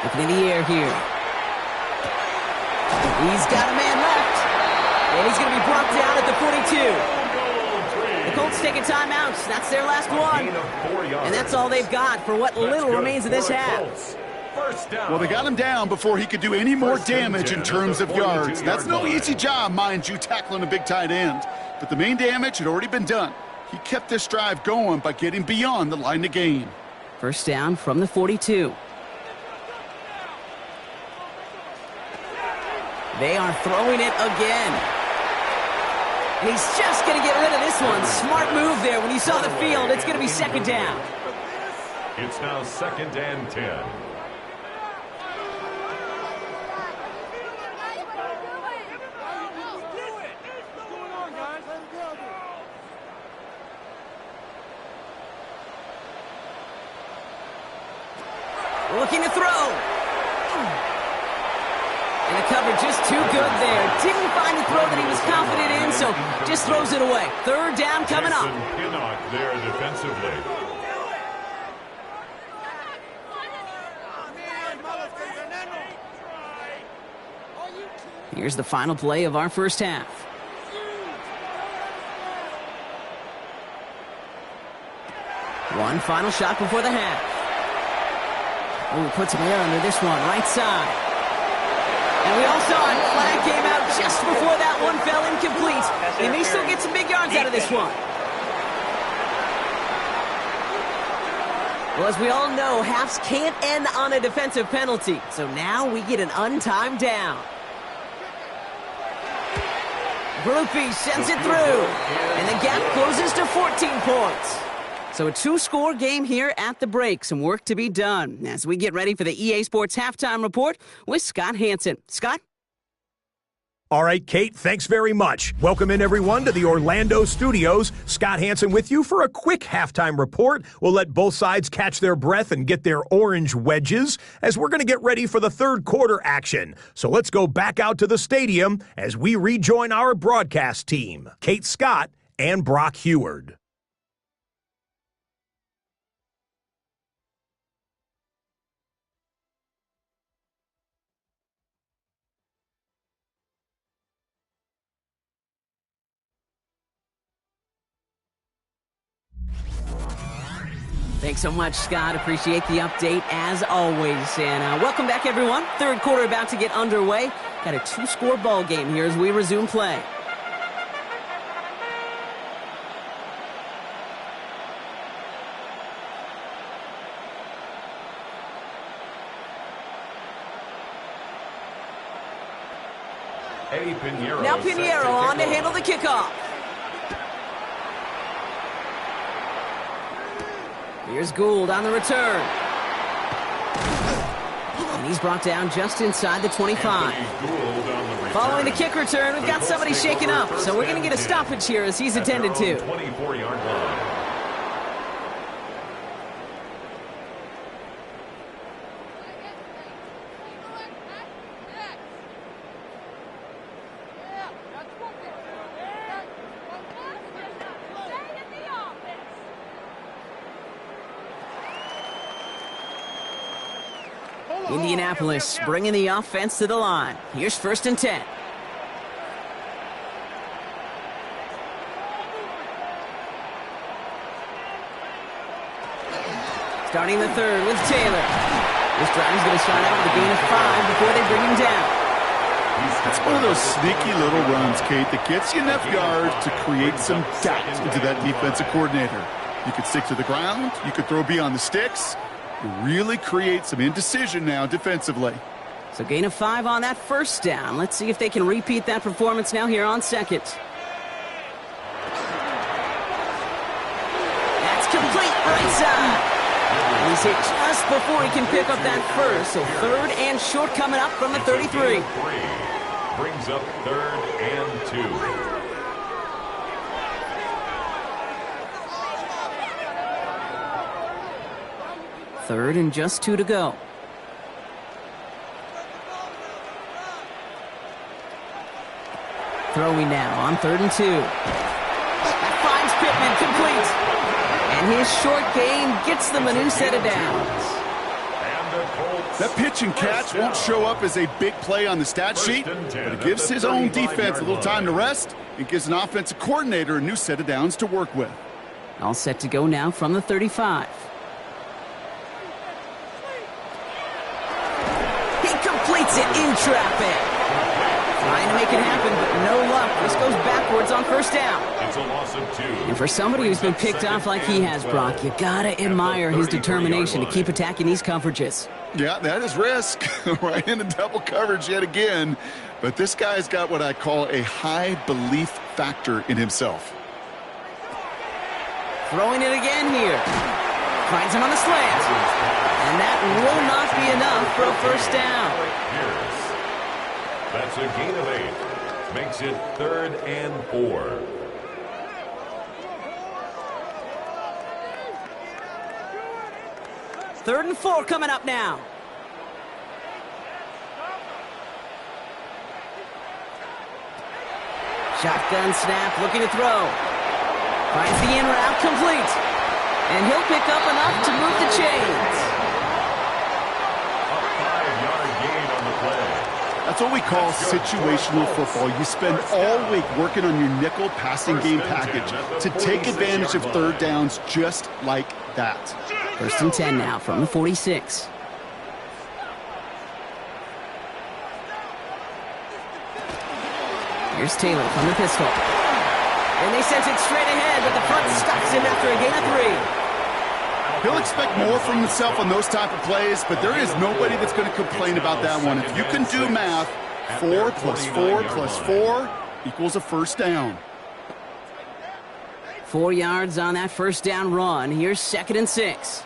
Looking in the air here. He's got a man left. And he's going to be brought down at the 42. The Colts take a timeout. That's their last one. And that's all they've got for what little remains of this half. Well, they got him down before he could do any more damage in terms of yards. That's no easy job, mind you, tackling a big tight end. But the main damage had already been done. He kept this drive going by getting beyond the line of gain. First down from the 42. They are throwing it again. And he's just going to get rid of this one. Smart move there. When you saw the field, it's going to be 2nd down. It's now 2nd and 10. Looking to throw. And the cover just too good there. Didn't find the throw that he was confident in, so just throws it away. 3rd down coming up. Pinnock there defensively. Here's the final play of our first half. One final shot before the half. Oh, he puts him there under this one, right side. And we all saw it. Flag came out just before that one fell incomplete. He may still get some big yards out of this one. Well, as we all know, halves can't end on a defensive penalty. So now we get an untimed down. Groupie sends it through. And the gap closes to 14 points. So a 2-score game here at the break. Some work to be done as we get ready for the EA Sports Halftime Report with Scott Hansen. Scott? All right, Kate, thanks very much. Welcome in, everyone, to the Orlando studios. Scott Hansen with you for a quick halftime report. We'll let both sides catch their breath and get their orange wedges as we're going to get ready for the 3rd quarter action. So let's go back out to the stadium as we rejoin our broadcast team, Kate Scott and Brock Heward. Thanks so much, Scott. Appreciate the update, as always. And welcome back, everyone. 3rd quarter about to get underway. Got a 2-score ball game here as we resume play. Now Pinheiro on to handle the kickoff. Here's Gould on the return. And he's brought down just inside the 25. Following the kick return, we've got somebody shaken up. So we're going to get a stoppage here as he's attended to. 24-yard line. Indianapolis bringing the offense to the line. Here's 1st and 10. Starting the 3rd with Taylor. This drive is going to start out with a gain of 5 before they bring him down. It's one of those sneaky little runs, Kate, that gets you enough yards to create some doubt into that defensive coordinator. You could stick to the ground. You could throw beyond the sticks. You really create some indecision now defensively. So gain of 5 on that 1st down. Let's see if they can repeat that performance now here on 2nd. That's complete right side. And he's hit just before he can pick up that 1st. So 3rd and short coming up from the 33. Brings up 3rd and 2. Third and just 2 to go. Throwing now on 3rd and 2. That finds Pittman, complete. And his short gain gets them a new set of downs. That pitch and catch won't show up as a big play on the stat sheet, but it gives his own defense a little time to rest. It gives an offensive coordinator a new set of downs to work with. All set to go now from the 35. He completes it in traffic. Trying to make it happen, but no luck. This goes backwards on 1st down. It's a loss of 2. And for somebody who's been picked off like he has, Brock, you gotta admire his determination to keep attacking these coverages. Yeah, that is risk. Right into double coverage yet again. But this guy's got what I call a high belief factor in himself. Throwing it again here. Finds him on the slant. And that will not be enough for a 1st down. That's a gain of 8. Makes it 3rd and 4. Third and 4 coming up now. Shotgun snap, looking to throw. Finds the in route, complete. And he'll pick up enough to move the chains. A 5-yard gain on the play. That's what we call situational football. You spend all week working on your nickel passing game package to take advantage of 3rd downs just like that. 1st and 10 now from the 46. Here's Taylor from the pistol. And they sent it straight ahead, but the front stops him after a gain of 3. He'll expect more from himself on those type of plays, but there is nobody that's going to complain about that one. If you can do math, 4 plus 4 plus 4 equals a 1st down. 4 yards on that 1st down run. Here's 2nd and 6.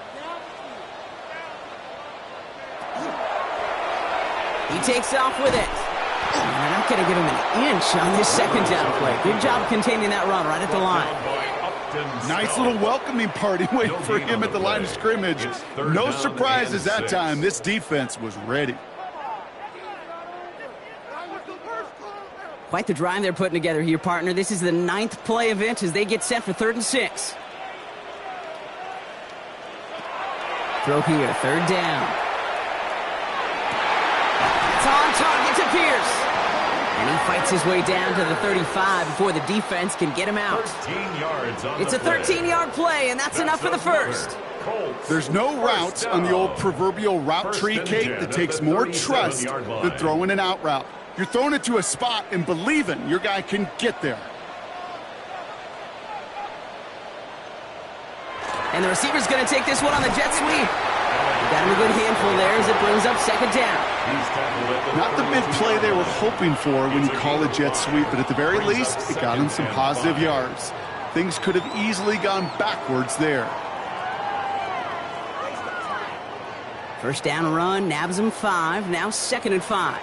He takes off with it. And they're not going to give him an inch on this 2nd down play. Good job containing that run right at the line. Nice little welcoming party waiting for him at the line of scrimmage. No surprises that time. This defense was ready. Quite the drive they're putting together here, partner. This is the 9th play event as they get set for 3rd and 6. Throw here, 3rd down. It's on target to Pierce. And he fights his way down to the 35 before the defense can get him out. 13 yards on It's a 13-yard play, and that's enough for the 1st. There's no route on the old proverbial route tree, Kate, that takes more trust than throwing an out route. You're throwing it to a spot and believing your guy can get there. And the receiver's going to take this one on the jet sweep. Got him a good handful there as it brings up 2nd down. Not the big play they were hoping for when you call a jet sweep, but at the very least, it got him some positive yards. Things could have easily gone backwards there. 1st down run, nabs him 5, now 2nd and 5.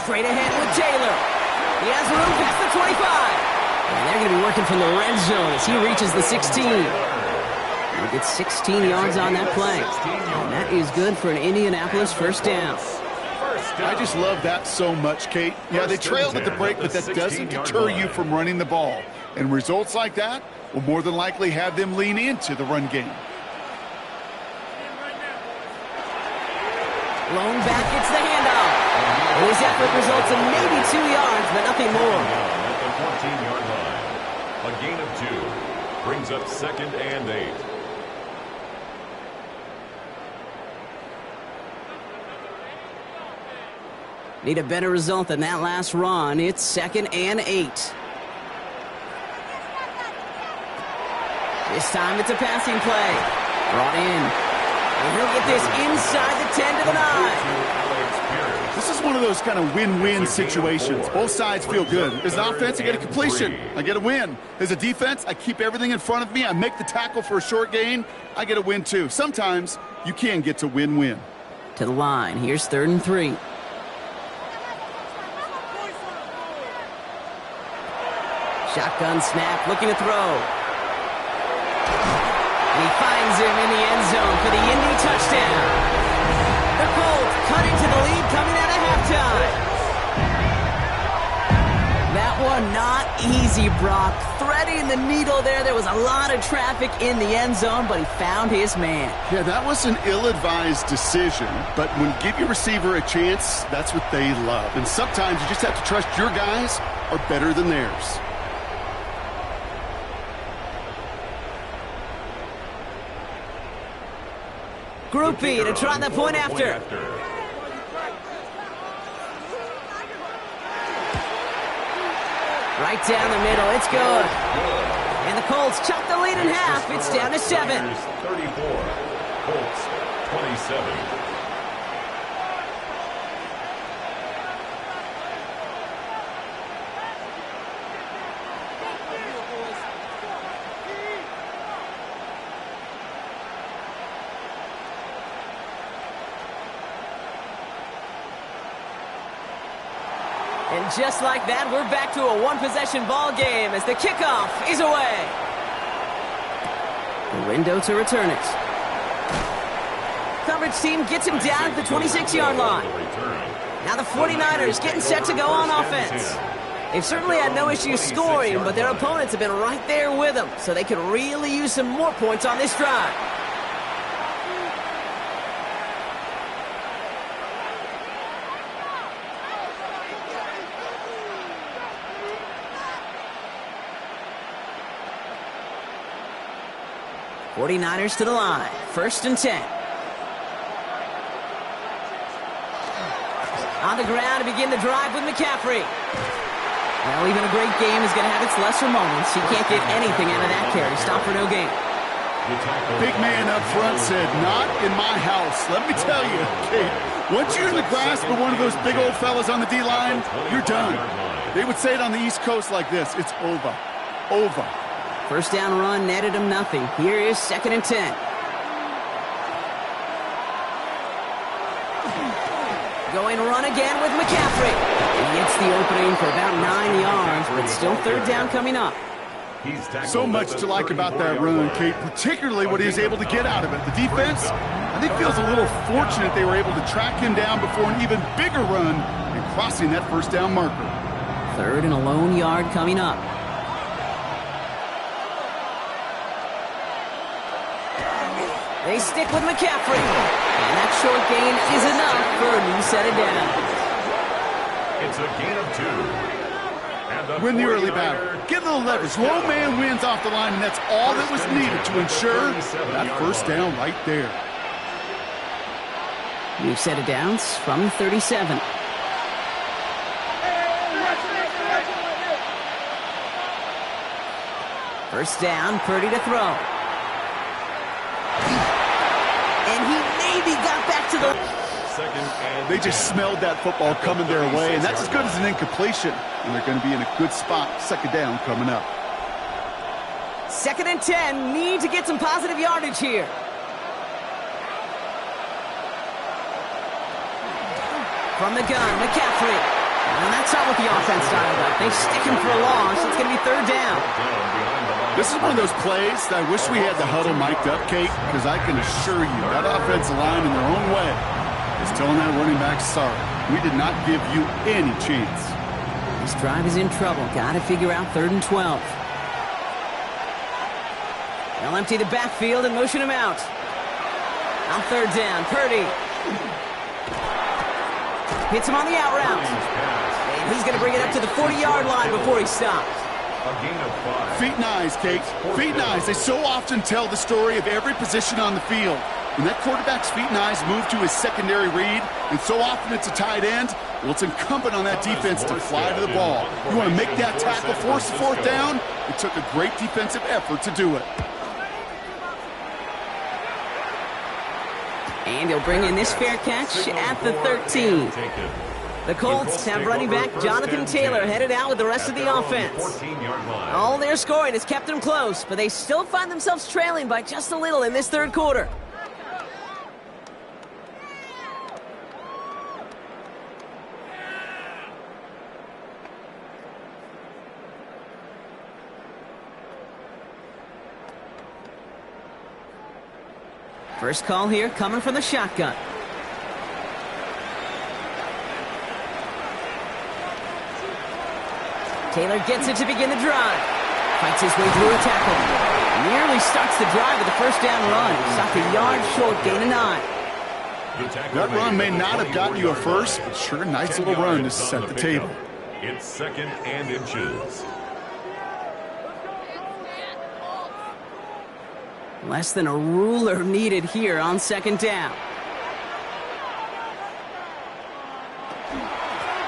Straight ahead with Taylor. He has room past the 25. And they're going to be working from the red zone as he reaches the 16. He'll get 16 yards on that play. And that is good for an Indianapolis 1st down. I just love that so much, Kate. Yeah, they trailed at the break, but that doesn't deter you from running the ball. And results like that will more than likely have them lean into the run game. Lone back gets the handoff. His effort results in maybe 2 yards, but nothing more. At the 14-yard line, a gain of 2 brings up 2nd and 8. Need a better result than that last run. It's 2nd and 8. This time it's a passing play. Brought in. And he'll get this inside the 10 to the 9. This is one of those kind of win-win situations. Both sides feel good. As an offense, I get a completion. I get a win. As a defense, I keep everything in front of me. I make the tackle for a short gain. I get a win, too. Sometimes you can get to win-win. To the line. Here's 3rd and 3. Shotgun snap, looking to throw. And he finds him in the end zone for the Indy touchdown. The Colts cut into the lead coming out of halftime. That one not easy, Brock. Threading the needle there. There was a lot of traffic in the end zone, but he found his man. Yeah, that was an ill-advised decision, but when you give your receiver a chance, that's what they love. And sometimes you just have to trust your guys are better than theirs. Group B to try the point after. Right down the middle, it's good. And the Colts chop the lead in half. It's down to 7. 34, Colts 27. And just like that, we're back to a one-possession ball game as the kickoff is away. The window to return it. Coverage team gets him down at the 26-yard line. Now the 49ers getting set to go on offense. They've certainly had no issue scoring, but their opponents have been right there with them, so they could really use some more points on this drive. '49ers to the line. 1st and 10. On the ground to begin the drive with McCaffrey. Well, even a great game is going to have its lesser moments. He can't get anything out of that carry. Stop for no gain. Big man up front said, not in my house. Let me tell you, Kate, once you're in the grasp of one of those big old fellas on the D-line, you're done. They would say it on the East Coast like this. It's over. Over. First down run netted him nothing. Here is 2nd and 10. Going run again with McCaffrey. He gets the opening for about 9 yards, but still 3rd down coming up. So much to like about that run, Kate, particularly what he was able to get out of it. The defense, I think, feels a little fortunate they were able to track him down before an even bigger run and crossing that first down marker. 3rd and a lone yard coming up. They stick with McCaffrey. And that short gain is enough for a new set of downs. It's a gain of 2. Win the early battle. Get a little leverage. Low man wins off the line, and that's all that was needed to ensure that first down right there. New set of downs from 37. First down, Purdy to throw. And he maybe got back to the... They just smelled that football coming their way, and that's as good as an incompletion. And they're going to be in a good spot. 2nd down coming up. 2nd and 10. Need to get some positive yardage here. From the gun, McCaffrey. And that's not what the offense styled up. They stick him for a loss. It's going to be 3rd down. This is one of those plays that I wish we had the huddle mic'd up, Kate, because I can assure you that offensive line in their own way is telling that running back, sorry, we did not give you any chance. This drive is in trouble. Got to figure out 3rd and 12. They'll empty the backfield and motion him out. On third down, Purdy. Hits him on the out route. And he's going to bring it up to the 40-yard line before he stops. A gain of 5. Feet and eyes, Kate. Feet and eyes. They so often tell the story of every position on the field. When that quarterback's feet and eyes move to his secondary read, and so often it's a tight end, well, it's incumbent on that defense to fly to the ball. You want to make that tackle, force the fourth down? It took a great defensive effort to do it. And he'll bring in this fair catch at the 13. The Colts have running back Jonathan Taylor headed out with the rest of the offense. All their scoring has kept them close, but they still find themselves trailing by just a little in this third quarter. First call here coming from the shotgun. Taylor gets it to begin the drive. Fights his way through a tackle. Nearly starts the drive with a first down run. Stopped a yard short, gain of 9. That run may not have gotten you a first, but sure, nice little run to set the table. It's 2nd and inches. Less than a ruler needed here on second down.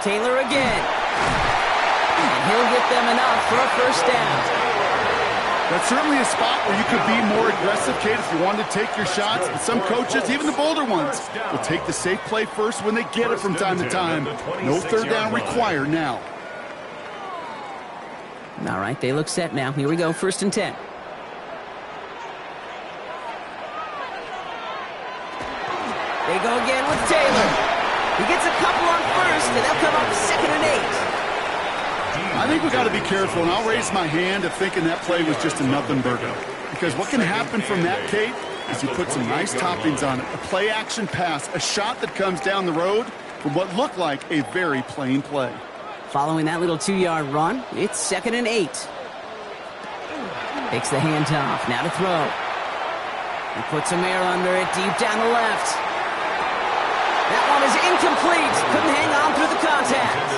Taylor again. And he'll get them enough for a first down. That's certainly a spot where you could be more aggressive, Kate, if you wanted to take your shots. But some coaches, even the bolder ones, will take the safe play first when they get it from time to time. No third down required now. All right, they look set now. Here we go, 1st and 10. They go again with Taylor. He gets a couple on first, and they'll come up 2nd and 8. I think we got to be careful, and I'll raise my hand of thinking that play was just a nothing burger. Because what can happen from that, Kate, is you put some nice toppings on it. A play-action pass, a shot that comes down the road from what looked like a very plain play. Following that little 2-yard run, it's 2nd and 8. Takes the handoff, now to throw. He puts some air under it, deep down the left. That one is incomplete. Couldn't hang on through the contact.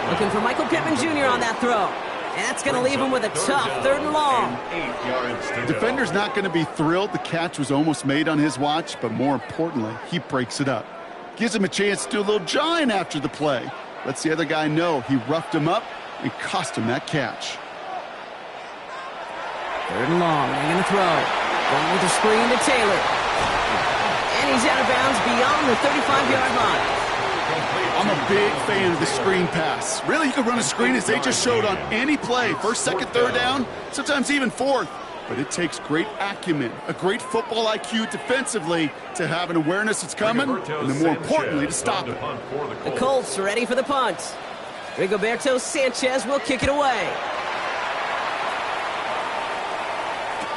Looking for Michael Pittman Jr. on that throw. And that's going to leave him with a tough 3rd and long. The defender's not going to be thrilled the catch was almost made on his watch, but more importantly, he breaks it up. Gives him a chance to do a little jawing after the play. Lets the other guy know he roughed him up and cost him that catch. 3rd and long. They're going to throw. Going with the screen to Taylor. And he's out of bounds beyond the 35-yard line. I'm a big fan of the screen pass. Really, you can run a screen as they just showed on any play. 1st, 2nd, 3rd down, sometimes even 4th. But it takes great acumen, a great football IQ defensively to have an awareness that's coming, and then more importantly, to stop it. The Colts are ready for the punt. Rigoberto Sanchez will kick it away.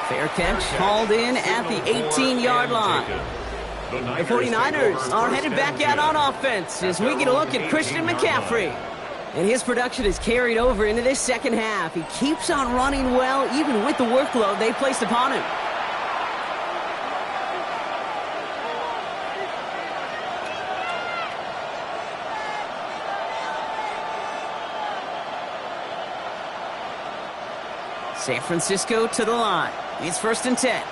Fair catch, hauled in at the 18-yard line. The 49ers are headed back out on offense as we get a look at Christian McCaffrey. And his production is carried over into this second half. He keeps on running well, even with the workload they placed upon him. San Francisco to the line. It's 1st and 10.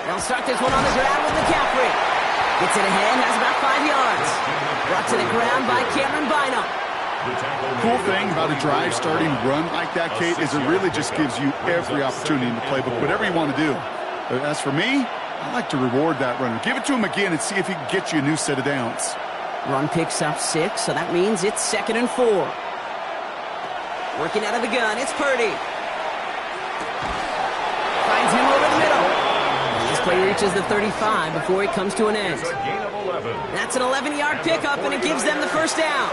They'll start this one on the ground with McCaffrey. Gets it ahead, has about 5 yards. Brought to the ground by Cameron Bynum. Cool thing about a drive starting run like that, Kate, is it really just gives you every opportunity in the playbook, whatever you want to do. But as for me, I like to reward that runner. Give it to him again and see if he can get you a new set of downs. Run picks up 6, so that means it's 2nd and 4. Working out of the gun, it's Purdy. Finds him over the middle. This play reaches the 35 before it comes to an end. That's an 11-yard pickup, and it gives them the first down.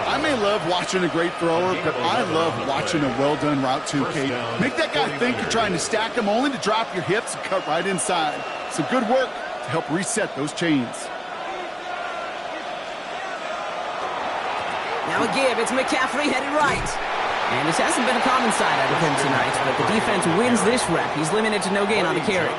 I may love watching a great thrower, but I love watching a well-done route too, Kate. Make that guy think you're trying to stack him only to drop your hips and cut right inside. Some good work to help reset those chains. Now a give. It's McCaffrey headed right. And this hasn't been a common side out of him tonight, but the defense wins this rep. He's limited to no gain on the carry.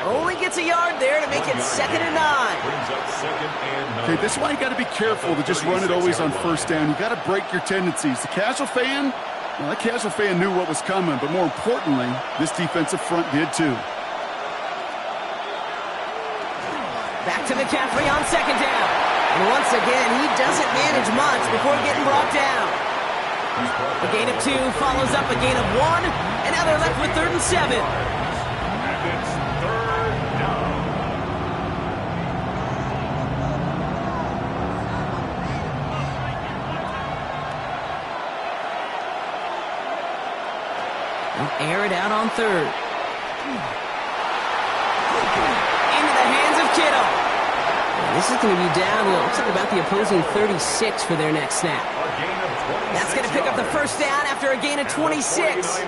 Only gets a yard there to make it 2nd and 9. Okay, this is why you got to be careful to just run it always on first down. You got to break your tendencies. The casual fan, well, that casual fan knew what was coming, but more importantly, this defensive front did too. Back to McCaffrey on 2nd down. And once again, he doesn't manage much before getting brought down. A gain of 2 follows up a gain of 1, and now they're left with 3rd and 7. And it's 3rd down. They'll air it out on 3rd. Into the hands of Kittle. And this is going to be down, it looks like about the opposing 36 for their next snap. That's going to pick up the 1st down after a gain of 26.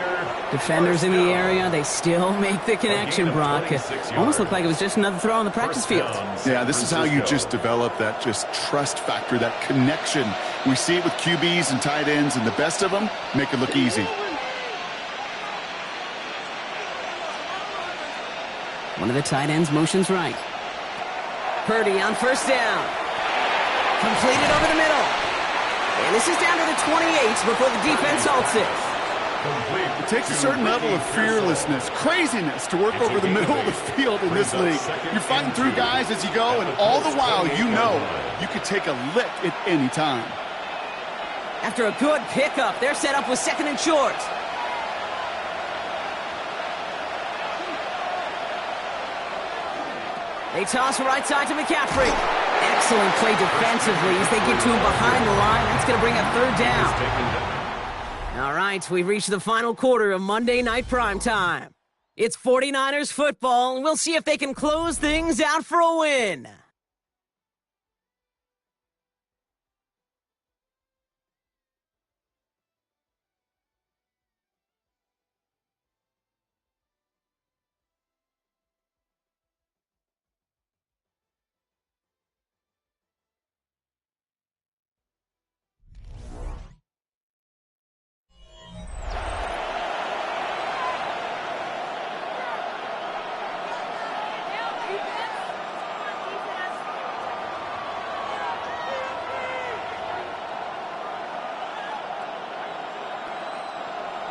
Defenders in the area, they still make the connection, Brock. Almost looked like it was just another throw on the practice field. Yeah, this is how you just develop that just trust factor, that connection. We see it with QBs and tight ends, and the best of them make it look easy. One of the tight ends motions right. Purdy on 1st down. Completed over the middle. And this is down to the 28 before the defense halts it. It takes a certain level of fearlessness, craziness to work over the middle of the field in this league. You're fighting through guys as you go, and all the while you know you could take a lick at any time. After a good pickup, they're set up with 2nd and short. They toss right side to McCaffrey. Excellent play defensively as they get to him behind the line. That's going to bring up 3rd down. All right, we've reached the final quarter of Monday Night Primetime. It's 49ers football, and we'll see if they can close things out for a win.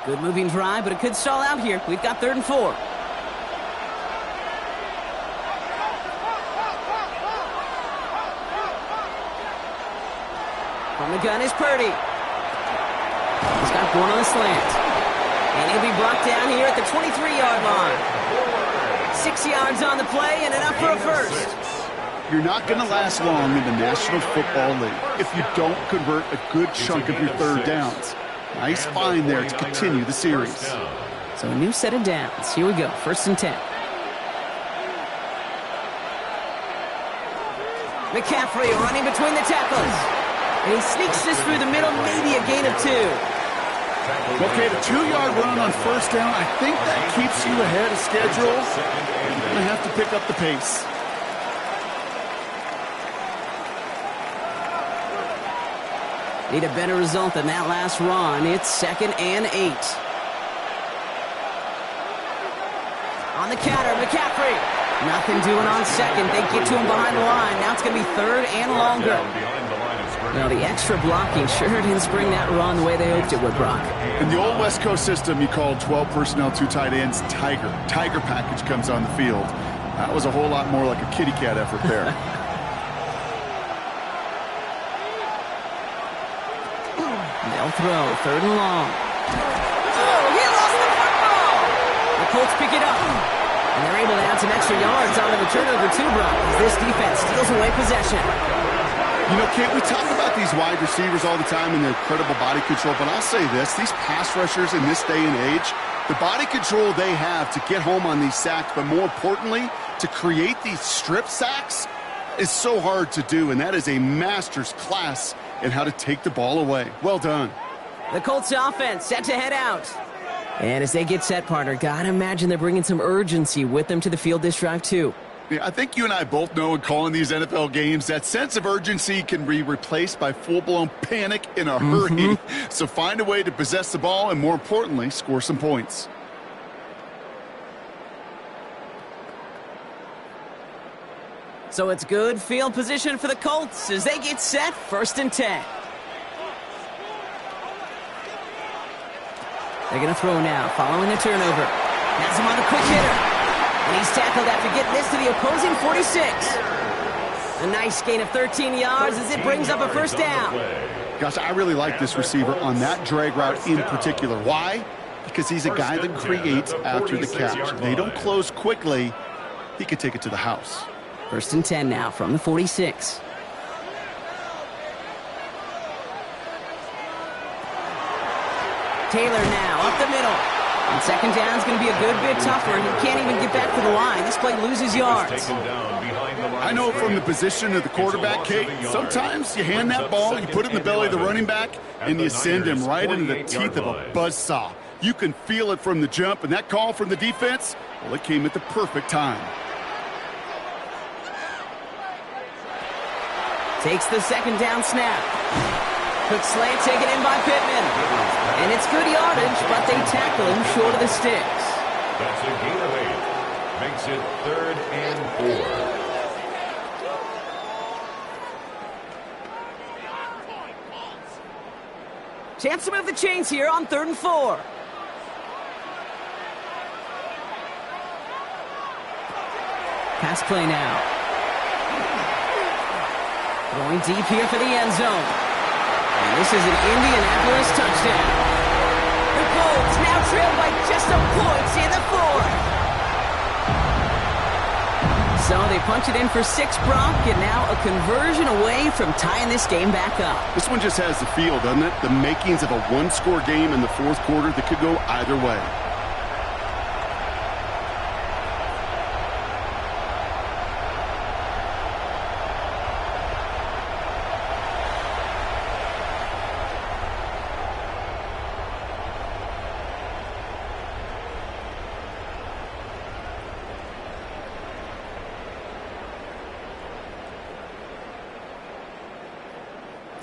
Good moving drive, but it could stall out here. We've got 3rd and 4. From the gun is Purdy. He's got one on the slant. And he'll be brought down here at the 23-yard line. 6 yards on the play and enough for a 1st. You're not going to last long in the National Football League if you don't convert a good chunk of your 3rd downs. Nice find there to continue the series. So a new set of downs. Here we go, 1st and 10. McCaffrey running between the tackles. And he sneaks this through the middle, maybe a gain of 2. Okay, the 2-yard run on 1st down, I think that keeps you ahead of schedule. You're going to have to pick up the pace. Need a better result than that last run. It's 2nd and 8. On the counter, McCaffrey. Nothing doing on 2nd. They get to him behind the line. Now it's going to be 3rd and longer. Well, the extra blocking sure didn't spring that run the way they hoped it would, Brock. In the old West Coast system, you called 12 personnel, 2 tight ends, Tiger. Tiger package comes on the field. That was a whole lot more like a kitty cat effort there. They'll throw, 3rd and long. Oh, he lost the football! The Colts pick it up. And they're able to add some extra yards on the turnover too, Brock, as this defense steals away possession. You know, Kate, we talk about these wide receivers all the time and their incredible body control, but I'll say this, these pass rushers in this day and age, the body control they have to get home on these sacks, but more importantly, to create these strip sacks is so hard to do, and that is a master's class in how to take the ball away. Well done. The Colts offense set to head out. And as they get set, partner, gotta imagine they're bringing some urgency with them to the field this drive, too. Yeah, I think you and I both know in calling these NFL games that sense of urgency can be replaced by full-blown panic in a hurry. So find a way to possess the ball and, more importantly, score some points. So it's good field position for the Colts as they get set, 1st and 10. They're going to throw now, following the turnover. Has him on a quick hitter. And he's tackled after getting this to the opposing 46. A nice gain of 13 yards as it brings up a 1st down. Gosh, I really like this receiver on that drag route in particular. Why? Because he's a guy that creates after the catch. If they don't close quickly, he could take it to the house. 1st and 10 now from the 46. Taylor now up the middle. And 2nd down is going to be a good bit tougher. He can't even get back to the line. This play loses yards. I know from the position of the quarterback, Kate, sometimes you hand that ball, you put it in the belly of the running back, and you send him right into the teeth of a buzzsaw. You can feel it from the jump, and that call from the defense, well, it came at the perfect time. Takes the 2nd down snap. Quick slant taken in by Pittman. And it's good yardage, but they tackle him short of the sticks. That's a gain of 8. Makes it 3rd and 4. Chance to move the chains here on 3rd and 4. Pass play now. Going deep here for the end zone. And this is an Indianapolis touchdown. The Colts now trail by just a point in the 4th. So they punch it in for 6, Brock, and now a conversion away from tying this game back up. This one just has the feel, doesn't it? The makings of a one-score game in the 4th quarter that could go either way.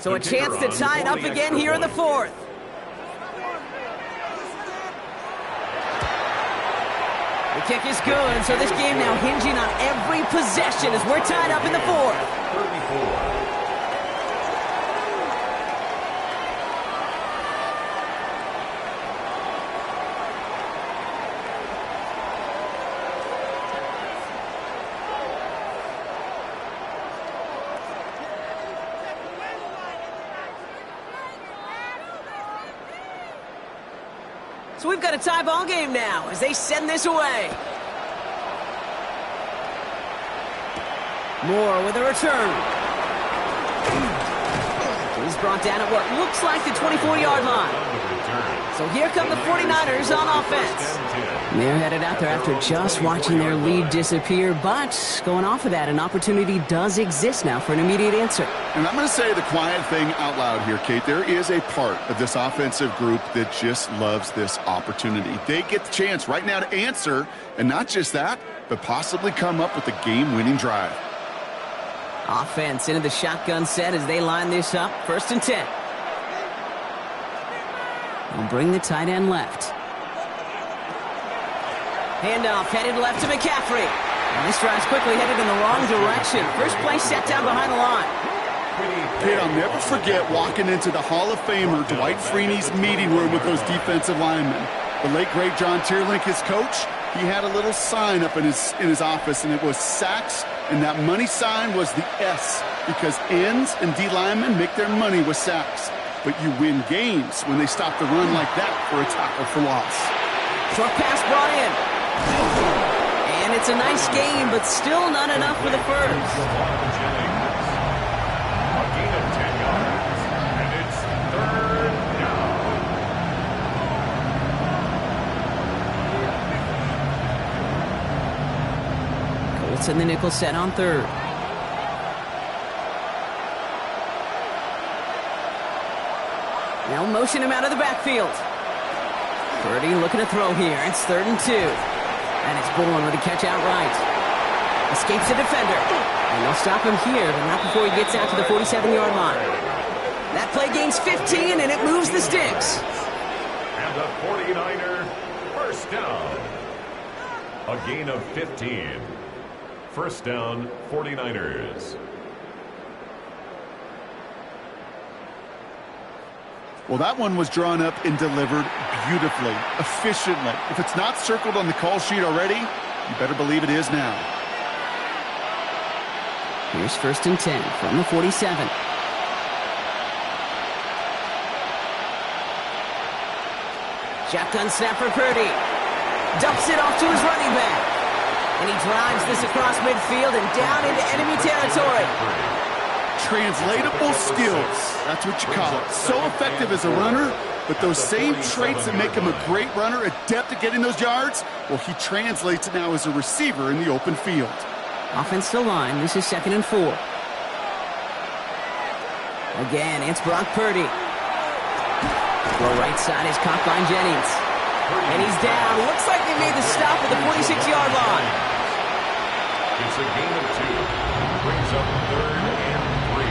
So a chance to tie it up again here in the 4th. The kick is good, so this game now hinging on every possession as we're tied up in the 4th. So we've got a tie ball game now as they send this away. Moore with a return. He's brought down at what looks like the 24-yard line. So here come the 49ers on offense. They're headed out there after just watching their lead disappear, but going off of that, an opportunity does exist now for an immediate answer. And I'm going to say the quiet thing out loud here, Kate. There is a part of this offensive group that just loves this opportunity. They get the chance right now to answer, and not just that, but possibly come up with a game-winning drive. Offense into the shotgun set as they line this up. 1st and 10. They'll bring the tight end left. Handoff headed left to McCaffrey. And this drive's quickly headed in the wrong direction. First play set down behind the line. Kate, I'll never forget walking into the Hall of Famer Dwight Freeney's meeting room with those defensive linemen. The late, great John Tierlink, his coach, he had a little sign up in his office, and it was sacks, and that money sign was the S, because ends and D linemen make their money with sacks. But you win games when they stop the run like that for a tackle for loss. Short pass brought in. And it's a nice game, but still not enough for the first. A gain of 10 yards, and it's 3rd down. Colts in the nickel set on 3rd. Now motion him out of the backfield. Purdy looking to throw here. It's 3rd and 2. And it's Bourne with a catch outright. Escapes the defender. And they'll stop him here, but not before he gets out to the 47-yard line. That play gains 15, and it moves the sticks. And the 49er, first down. A gain of 15. First down, 49ers. Well, that one was drawn up and delivered beautifully, efficiently. If it's not circled on the call sheet already, you better believe it is now. Here's first and 10 from the 47. Shotgun snap for Purdy. Dumps it off to his running back. And he drives this across midfield and down into enemy territory. Translatable skills. That's what you call it. So effective as a runner, but those same traits that make him a great runner, adept at getting those yards, well, he translates it now as a receiver in the open field. Offensive line, this is 2nd and 4. Again, it's Brock Purdy. Throw right side is caught by Jennings. And he's down. Looks like they made the stop at the 46-yard line. It's a gain of 2. Brings up 3rd and 3.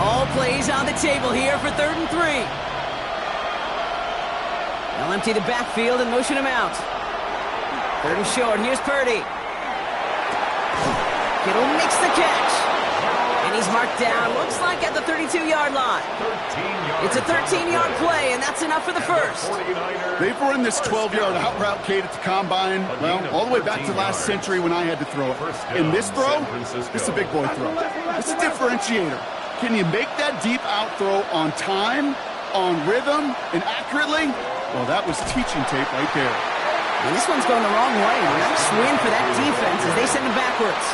All plays on the table here for 3rd and 3. They'll empty the backfield and motion him out. 3rd and short. Here's Purdy. Kittle makes the catch. And he's marked down. Looks like at the 32-yard line. It's a 13-yard play, and that's enough for the first. They've run this 12-yard out route, Kate, at the combine, well, all the way back to last century when I had to throw it. In this throw, this is a big boy throw. It's a differentiator. Can you make that deep out throw on time, on rhythm, and accurately? Well, that was teaching tape right there. And this one's going the wrong way. Nice win for that defense as they send him backwards.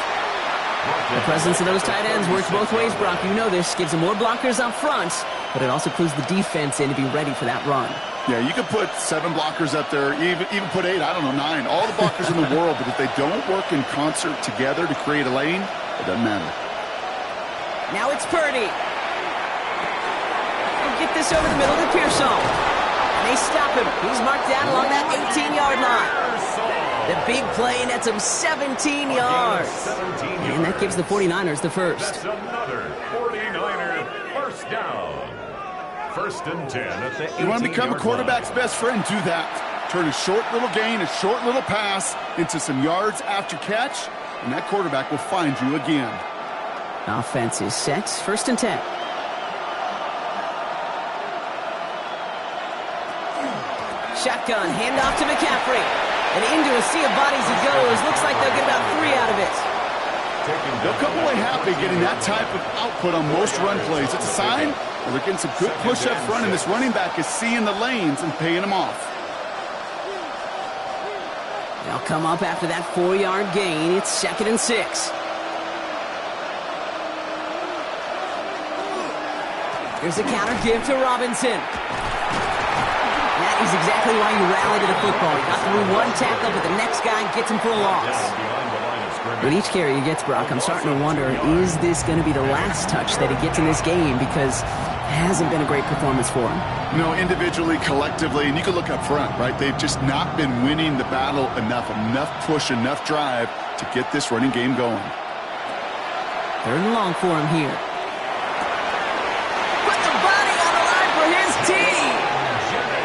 The presence of those tight ends works both ways, Brock. You know this. Gives them more blockers up front, but it also clues the defense in to be ready for that run. Yeah, you could put 7 blockers up there, even put 8, I don't know, 9. All the blockers in the world, but if they don't work in concert together to create a lane, it doesn't matter. Now it's Purdy. He'll get this over the middle to Pearson. And they stop him. He's marked down along that 18-yard line. The big play nets him 17 yards. And that gives the 49ers the first. That's another 49er first down. 1st and 10 at the 18-yard line. You want to become a quarterback's best friend? Do that. Turn a short little gain, a short little pass into some yards after catch, and that quarterback will find you again. Offense is set. 1st and 10. Shotgun, handoff to McCaffrey. And into a sea of bodies he goes. Looks like they'll get about 3 out of it. They'll come away happy getting that type of output on most run plays. It's a sign that they're getting some good push up front, and this running back is seeing the lanes and paying them off. They'll come up after that 4-yard gain. It's 2nd and 6. Here's a counter give to Robinson. That is exactly why you rally to the football. He got through one tackle, but the next guy gets him for a loss. With each carry he gets, Brock, I'm starting to wonder, is this going to be the last touch that he gets in this game? Because it hasn't been a great performance for him. No, individually, collectively, and you can look up front, right? They've just not been winning the battle enough push, enough drive to get this running game going. 3rd and long for him here. Put the body on the line for his team.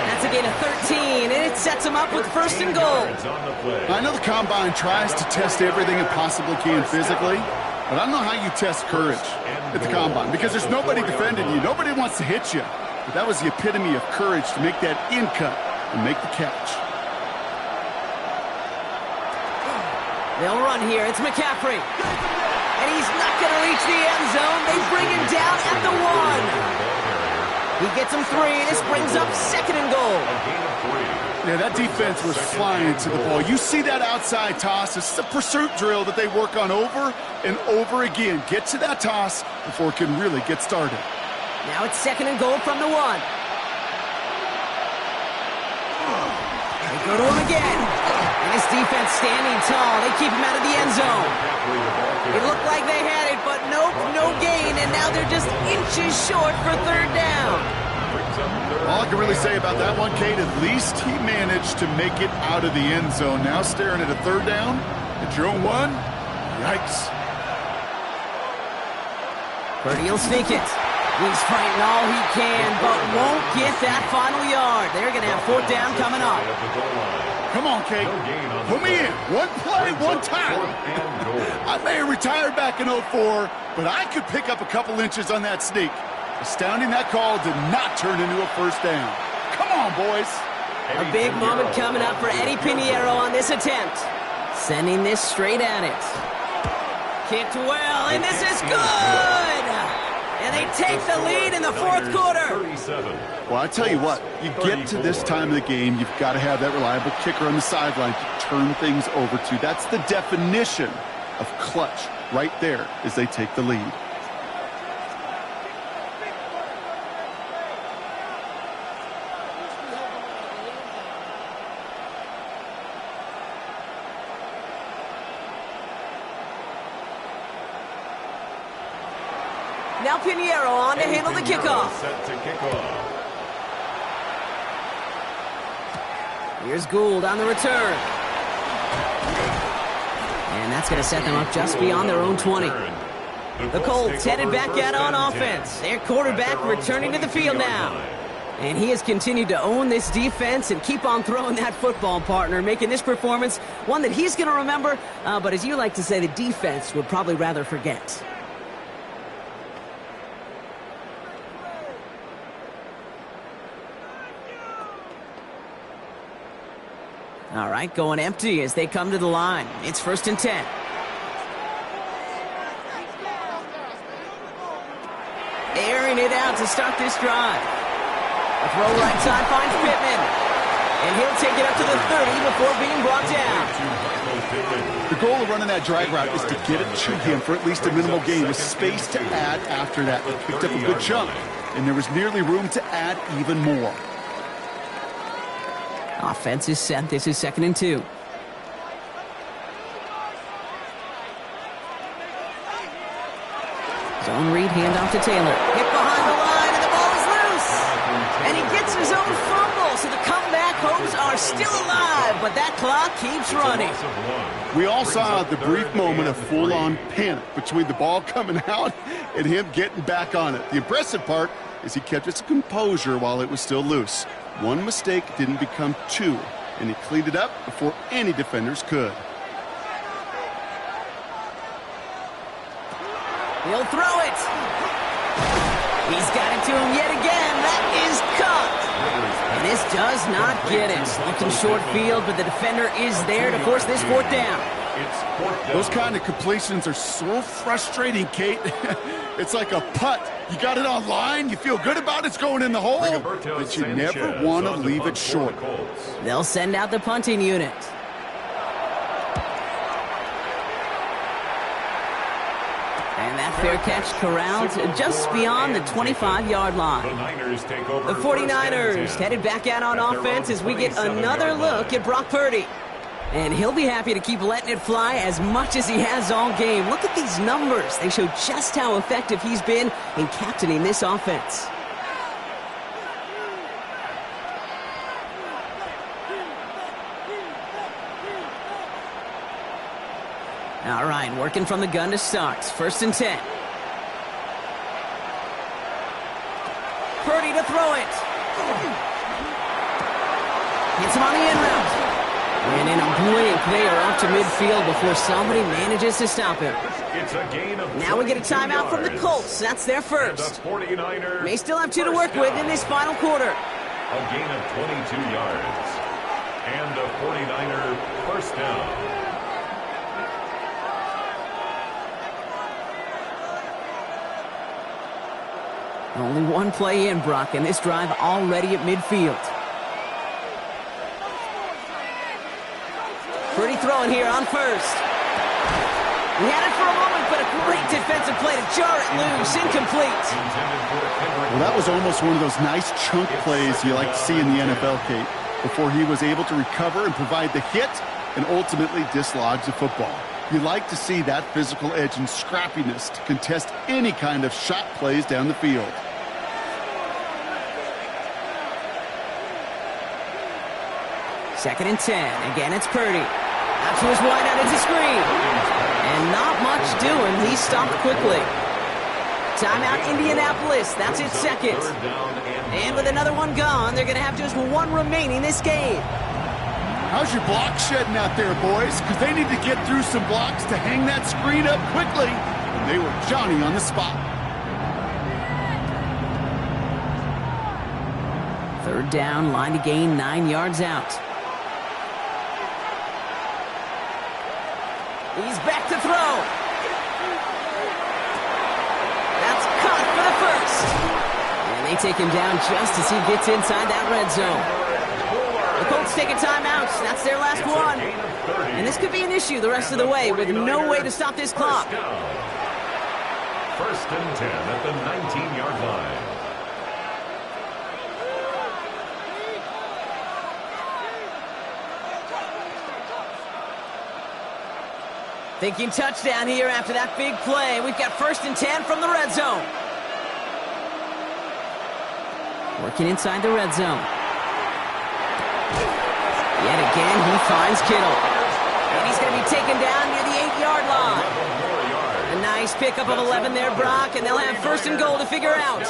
That's a gain of 13, and it sets him up with 1st and goal. I know the combine tries to test everything it possibly can physically, but I don't know how you test courage at the combine because there's nobody defending you. Nobody wants to hit you. But that was the epitome of courage to make that in cut and make the catch. They'll run here. It's McCaffrey. And he's not going to reach the end zone. They bring him down at the 1. He gets him 3, and this brings up 2nd and goal. Yeah, that defense was flying to the ball. You see that outside toss. This is a pursuit drill that they work on over and over again. Get to that toss before it can really get started. Now it's 2nd and goal from the 1. They go to him again. And his defense standing tall. They keep him out of the end zone. It looked like they had it, but nope, no gain. And now they're just inches short for 3rd down. All I can really say about that one, Kate, at least he managed to make it out of the end zone. Now staring at a third down at your own one. Yikes. Purdy will sneak it. He's fighting all he can, but won't get that final yard. They're going to have fourth down coming up. Come on, Kate. Put me in. One play, one time. I may have retired back in 04, but I could pick up a couple inches on that sneak. Astounding that call did not turn into a first down. Come on, boys. A big moment coming up for Eddie Pinheiro on this attempt. Sending this straight at it. Kicked well, and this is good! And they take the lead in the fourth quarter. Well, I tell you what, you get to this time of the game, you've got to have that reliable kicker on the sideline to turn things over to. That's the definition of clutch right there as they take the lead. Now Pinheiro on to handle the kickoff. Set to kick off. Here's Gould on the return. And that's going to set them up just beyond their own 20. The Colts headed back out on offense. Their quarterback returning to the field now. And he has continued to own this defense and keep on throwing that football, partner, making this performance one that he's going to remember. But as you like to say, the defense would probably rather forget. All right, going empty as they come to the line. It's 1st and 10. Airing it out to start this drive. A throw right side finds Pittman. And he'll take it up to the 30 before being brought down. The goal of running that drag route is to get it to him for at least a minimal gain with space to add after that. He picked up a good chunk, and there was nearly room to add even more. Offense is set. This is 2nd and 2. Zone read, handoff to Taylor. Hit behind the line, and the ball is loose. And he gets his own fumble, so the comeback hopes are still alive, but that clock keeps running. We all saw the brief moment of full-on panic between the ball coming out and him getting back on it. The impressive part is he kept his composure while it was still loose. One mistake didn't become two, and he cleaned it up before any defenders could. He'll throw it. He's got it to him yet again. That is caught. And this does not get it. Looking short field, but the defender is there to force this fourth down. Those kind of completions are so frustrating, Kate. It's like a putt. You got it on line, you feel good about it's going in the hole, but you never want to leave it short. They'll send out the punting unit. And that fair catch corralled just beyond the 25-yard line. The 49ers headed back out on offense as we get another look at Brock Purdy. And he'll be happy to keep letting it fly as much as he has all game. Look at these numbers. They show just how effective he's been in captaining this offense. All right, working from the gun to start. 1st and 10. Purdy to throw it. Hits him on the end route. And in a blink, they are up to midfield before somebody manages to stop him. It's a gain of now we get a timeout from the Colts. That's their first. May still have 2 to work with in this final quarter. A gain of 22 yards. And a 49er first down. Only one play in, Brock, and this drive already at midfield. Purdy throwing here on first. He had it for a moment, but a great defensive play to jar it loose. Incomplete. Well, that was almost one of those nice chunk plays you like to see in the NFL, Kate, before he was able to recover and provide the hit and ultimately dislodge the football. You like to see that physical edge and scrappiness to contest any kind of shot plays down the field. 2nd and 10. Again, it's Purdy. Out to his wideout, it's a screen. And not much doing. He stopped quickly. Timeout, Indianapolis. That's its second. And with another one gone, they're going to have just one remaining this game. How's your block shedding out there, boys? Because they need to get through some blocks to hang that screen up quickly. And they were Johnny on the spot. 3rd down, line to gain 9 yards out. He's back to throw. That's caught for the first. And they take him down just as he gets inside that red zone. The Colts take a timeout. That's their last one. And this could be an issue the rest of the way with no way to stop this clock. 1st and 10 at the 19-yard line. Thinking touchdown here after that big play. We've got 1st and 10 from the red zone. Working inside the red zone. Yet again, he finds Kittle. And he's going to be taken down near the 8-yard line. A nice pickup of 11 there, Brock, and they'll have 1st and goal to figure out.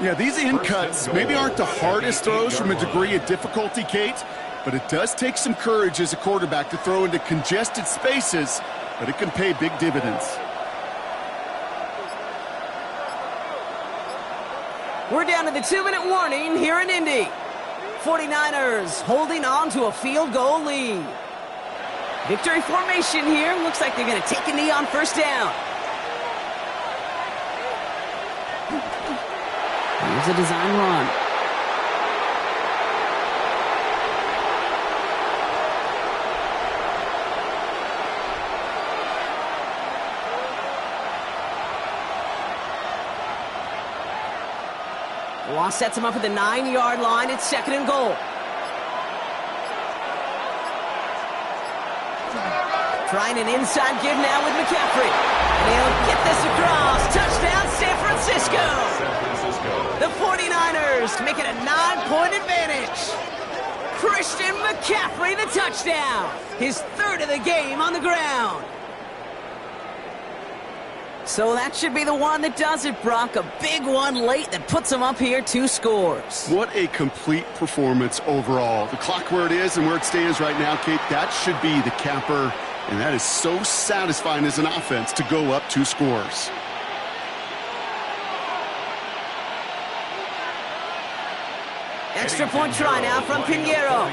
Yeah, these in cuts maybe aren't the hardest throws from a degree of difficulty, Kate, but it does take some courage as a quarterback to throw into congested spaces, but it can pay big dividends. We're down to the 2-minute warning here in Indy. 49ers holding on to a field goal lead. Victory formation here. Looks like they're going to take a knee on 1st down. Here's a design run. Law sets him up at the 9-yard line. It's 2nd and goal. Trying an inside give now with McCaffrey. And he'll get this across. Touchdown, San Francisco. The 49ers make it a 9-point advantage. Christian McCaffrey, the touchdown. His 3rd of the game on the ground. So that should be the one that does it, Brock. A big one late that puts him up here 2 scores. What a complete performance overall. The clock where it is and where it stands right now, Kate, that should be the capper. And that is so satisfying as an offense to go up 2 scores. Extra point try now from Pinheiro.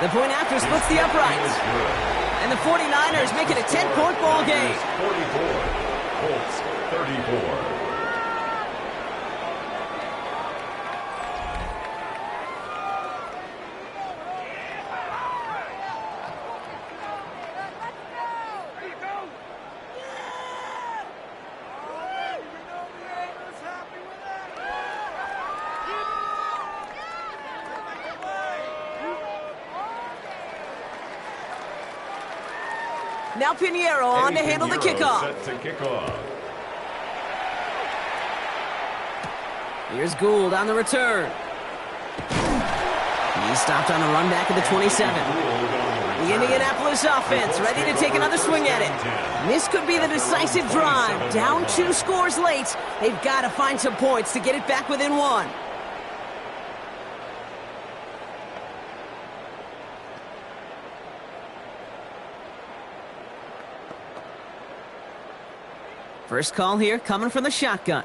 The point after splits the uprights. And the 49ers make it a 10-point ball game. 44, Colts 34. Now Pinheiro on to handle the kickoff. Set to kick off. Here's Gould on the return. He stopped on the run back at the 27. The Indianapolis offense ready to take another swing at it. This could be the decisive drive. Down 2 scores late. They've got to find some points to get it back within 1. First call here coming from the shotgun.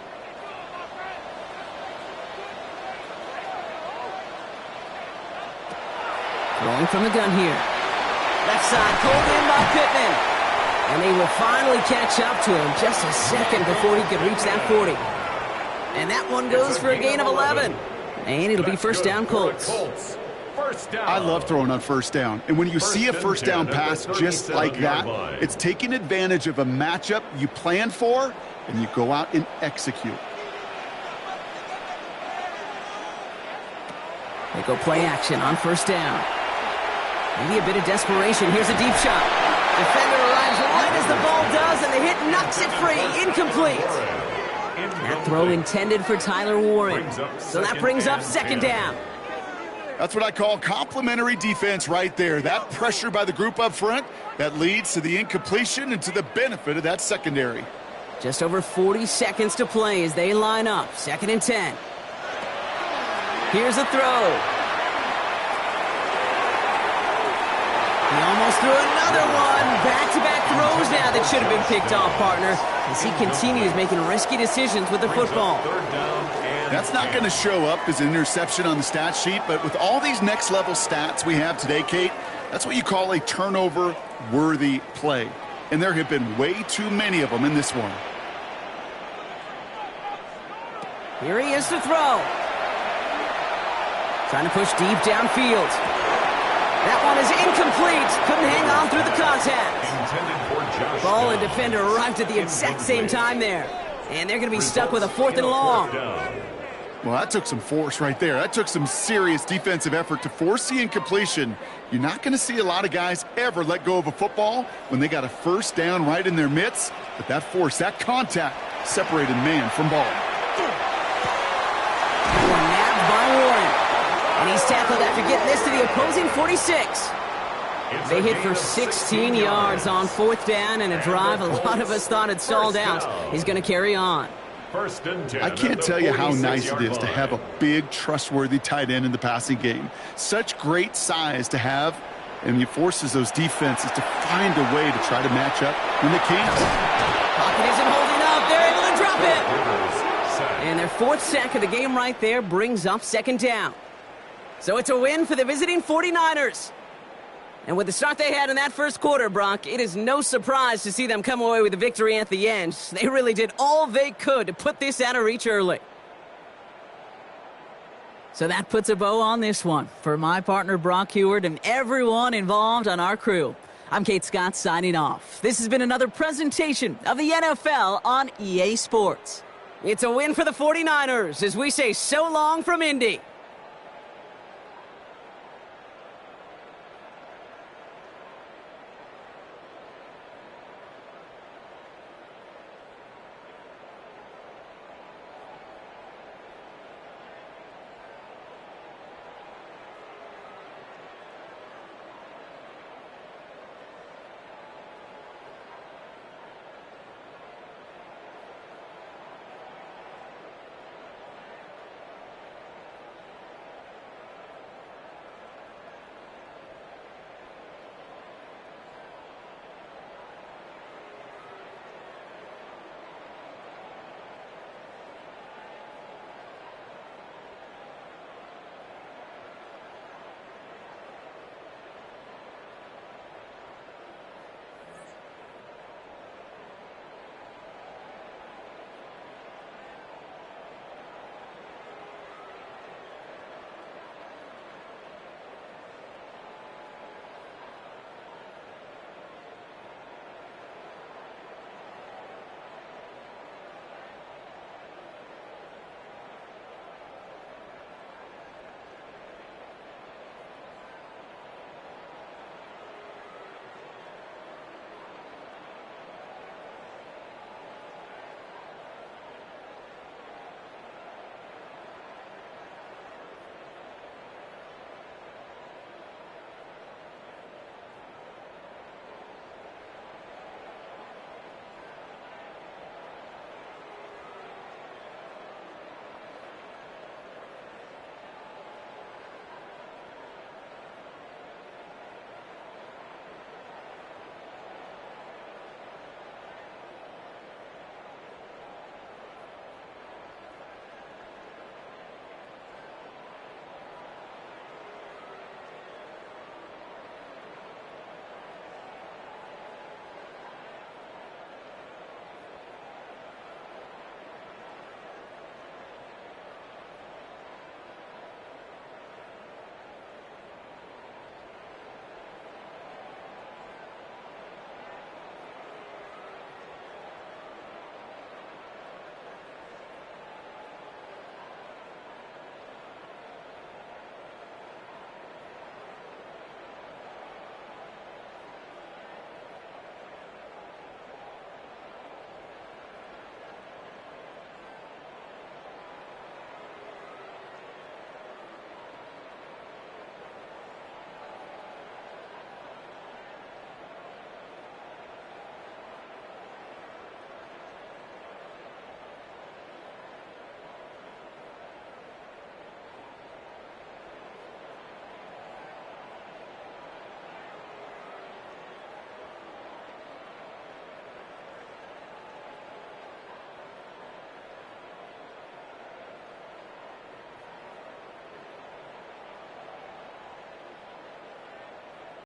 Rolling from the gun here. Left side pulled in by Pittman. And they will finally catch up to him just a second before he could reach that 40. And that one goes for a gain of 11. And it'll be 1st down Colts. I love throwing on 1st down. And when you see a 1st down pass just like that, it's taking advantage of a matchup you plan for, and you go out and execute. They go play action on 1st down. Maybe a bit of desperation. Here's a deep shot. Defender arrives right as the ball does, and the hit knocks it free. Incomplete. Throw intended for Tyler Warren. So that brings up second down. That's what I call complimentary defense right there. That pressure by the group up front, that leads to the incompletion and to the benefit of that secondary. Just over 40 seconds to play as they line up. 2nd and 10. Here's a throw. He almost threw another one. Back-to-back throws now that should have been picked off, partner, as he continues making risky decisions with the football. That's not going to show up as an interception on the stat sheet, but with all these next-level stats we have today, Kate, that's what you call a turnover-worthy play. And there have been way too many of them in this one. Here he is to throw. Trying to push deep downfield. That one is incomplete. Couldn't hang on through the contact. Ball and defender arrived at the exact same time there. And they're going to be stuck with a 4th and long. Well, that took some force right there. That took some serious defensive effort to force the incompletion. You're not going to see a lot of guys ever let go of a football when they got a first down right in their midst. But that force, that contact, separated man from ball. Nabbed by Warren. And he's tackled after getting this to the opposing 46. They hit for 16 yards on 4th down, and a drive a lot of us thought had stalled out is going to carry on. I can't tell you how nice it is to have a big, trustworthy tight end in the passing game. Such great size to have, and it forces those defenses to find a way to try to match up when they can't. Pocket isn't holding up. They're able to drop it. And their 4th sack of the game right there brings up 2nd down. So it's a win for the visiting 49ers. And with the start they had in that first quarter, Brock, it is no surprise to see them come away with a victory at the end. They really did all they could to put this out of reach early. So that puts a bow on this one. For my partner, Brock Heward, and everyone involved on our crew, I'm Kate Scott signing off. This has been another presentation of the NFL on EA Sports. It's a win for the 49ers as we say so long from Indy.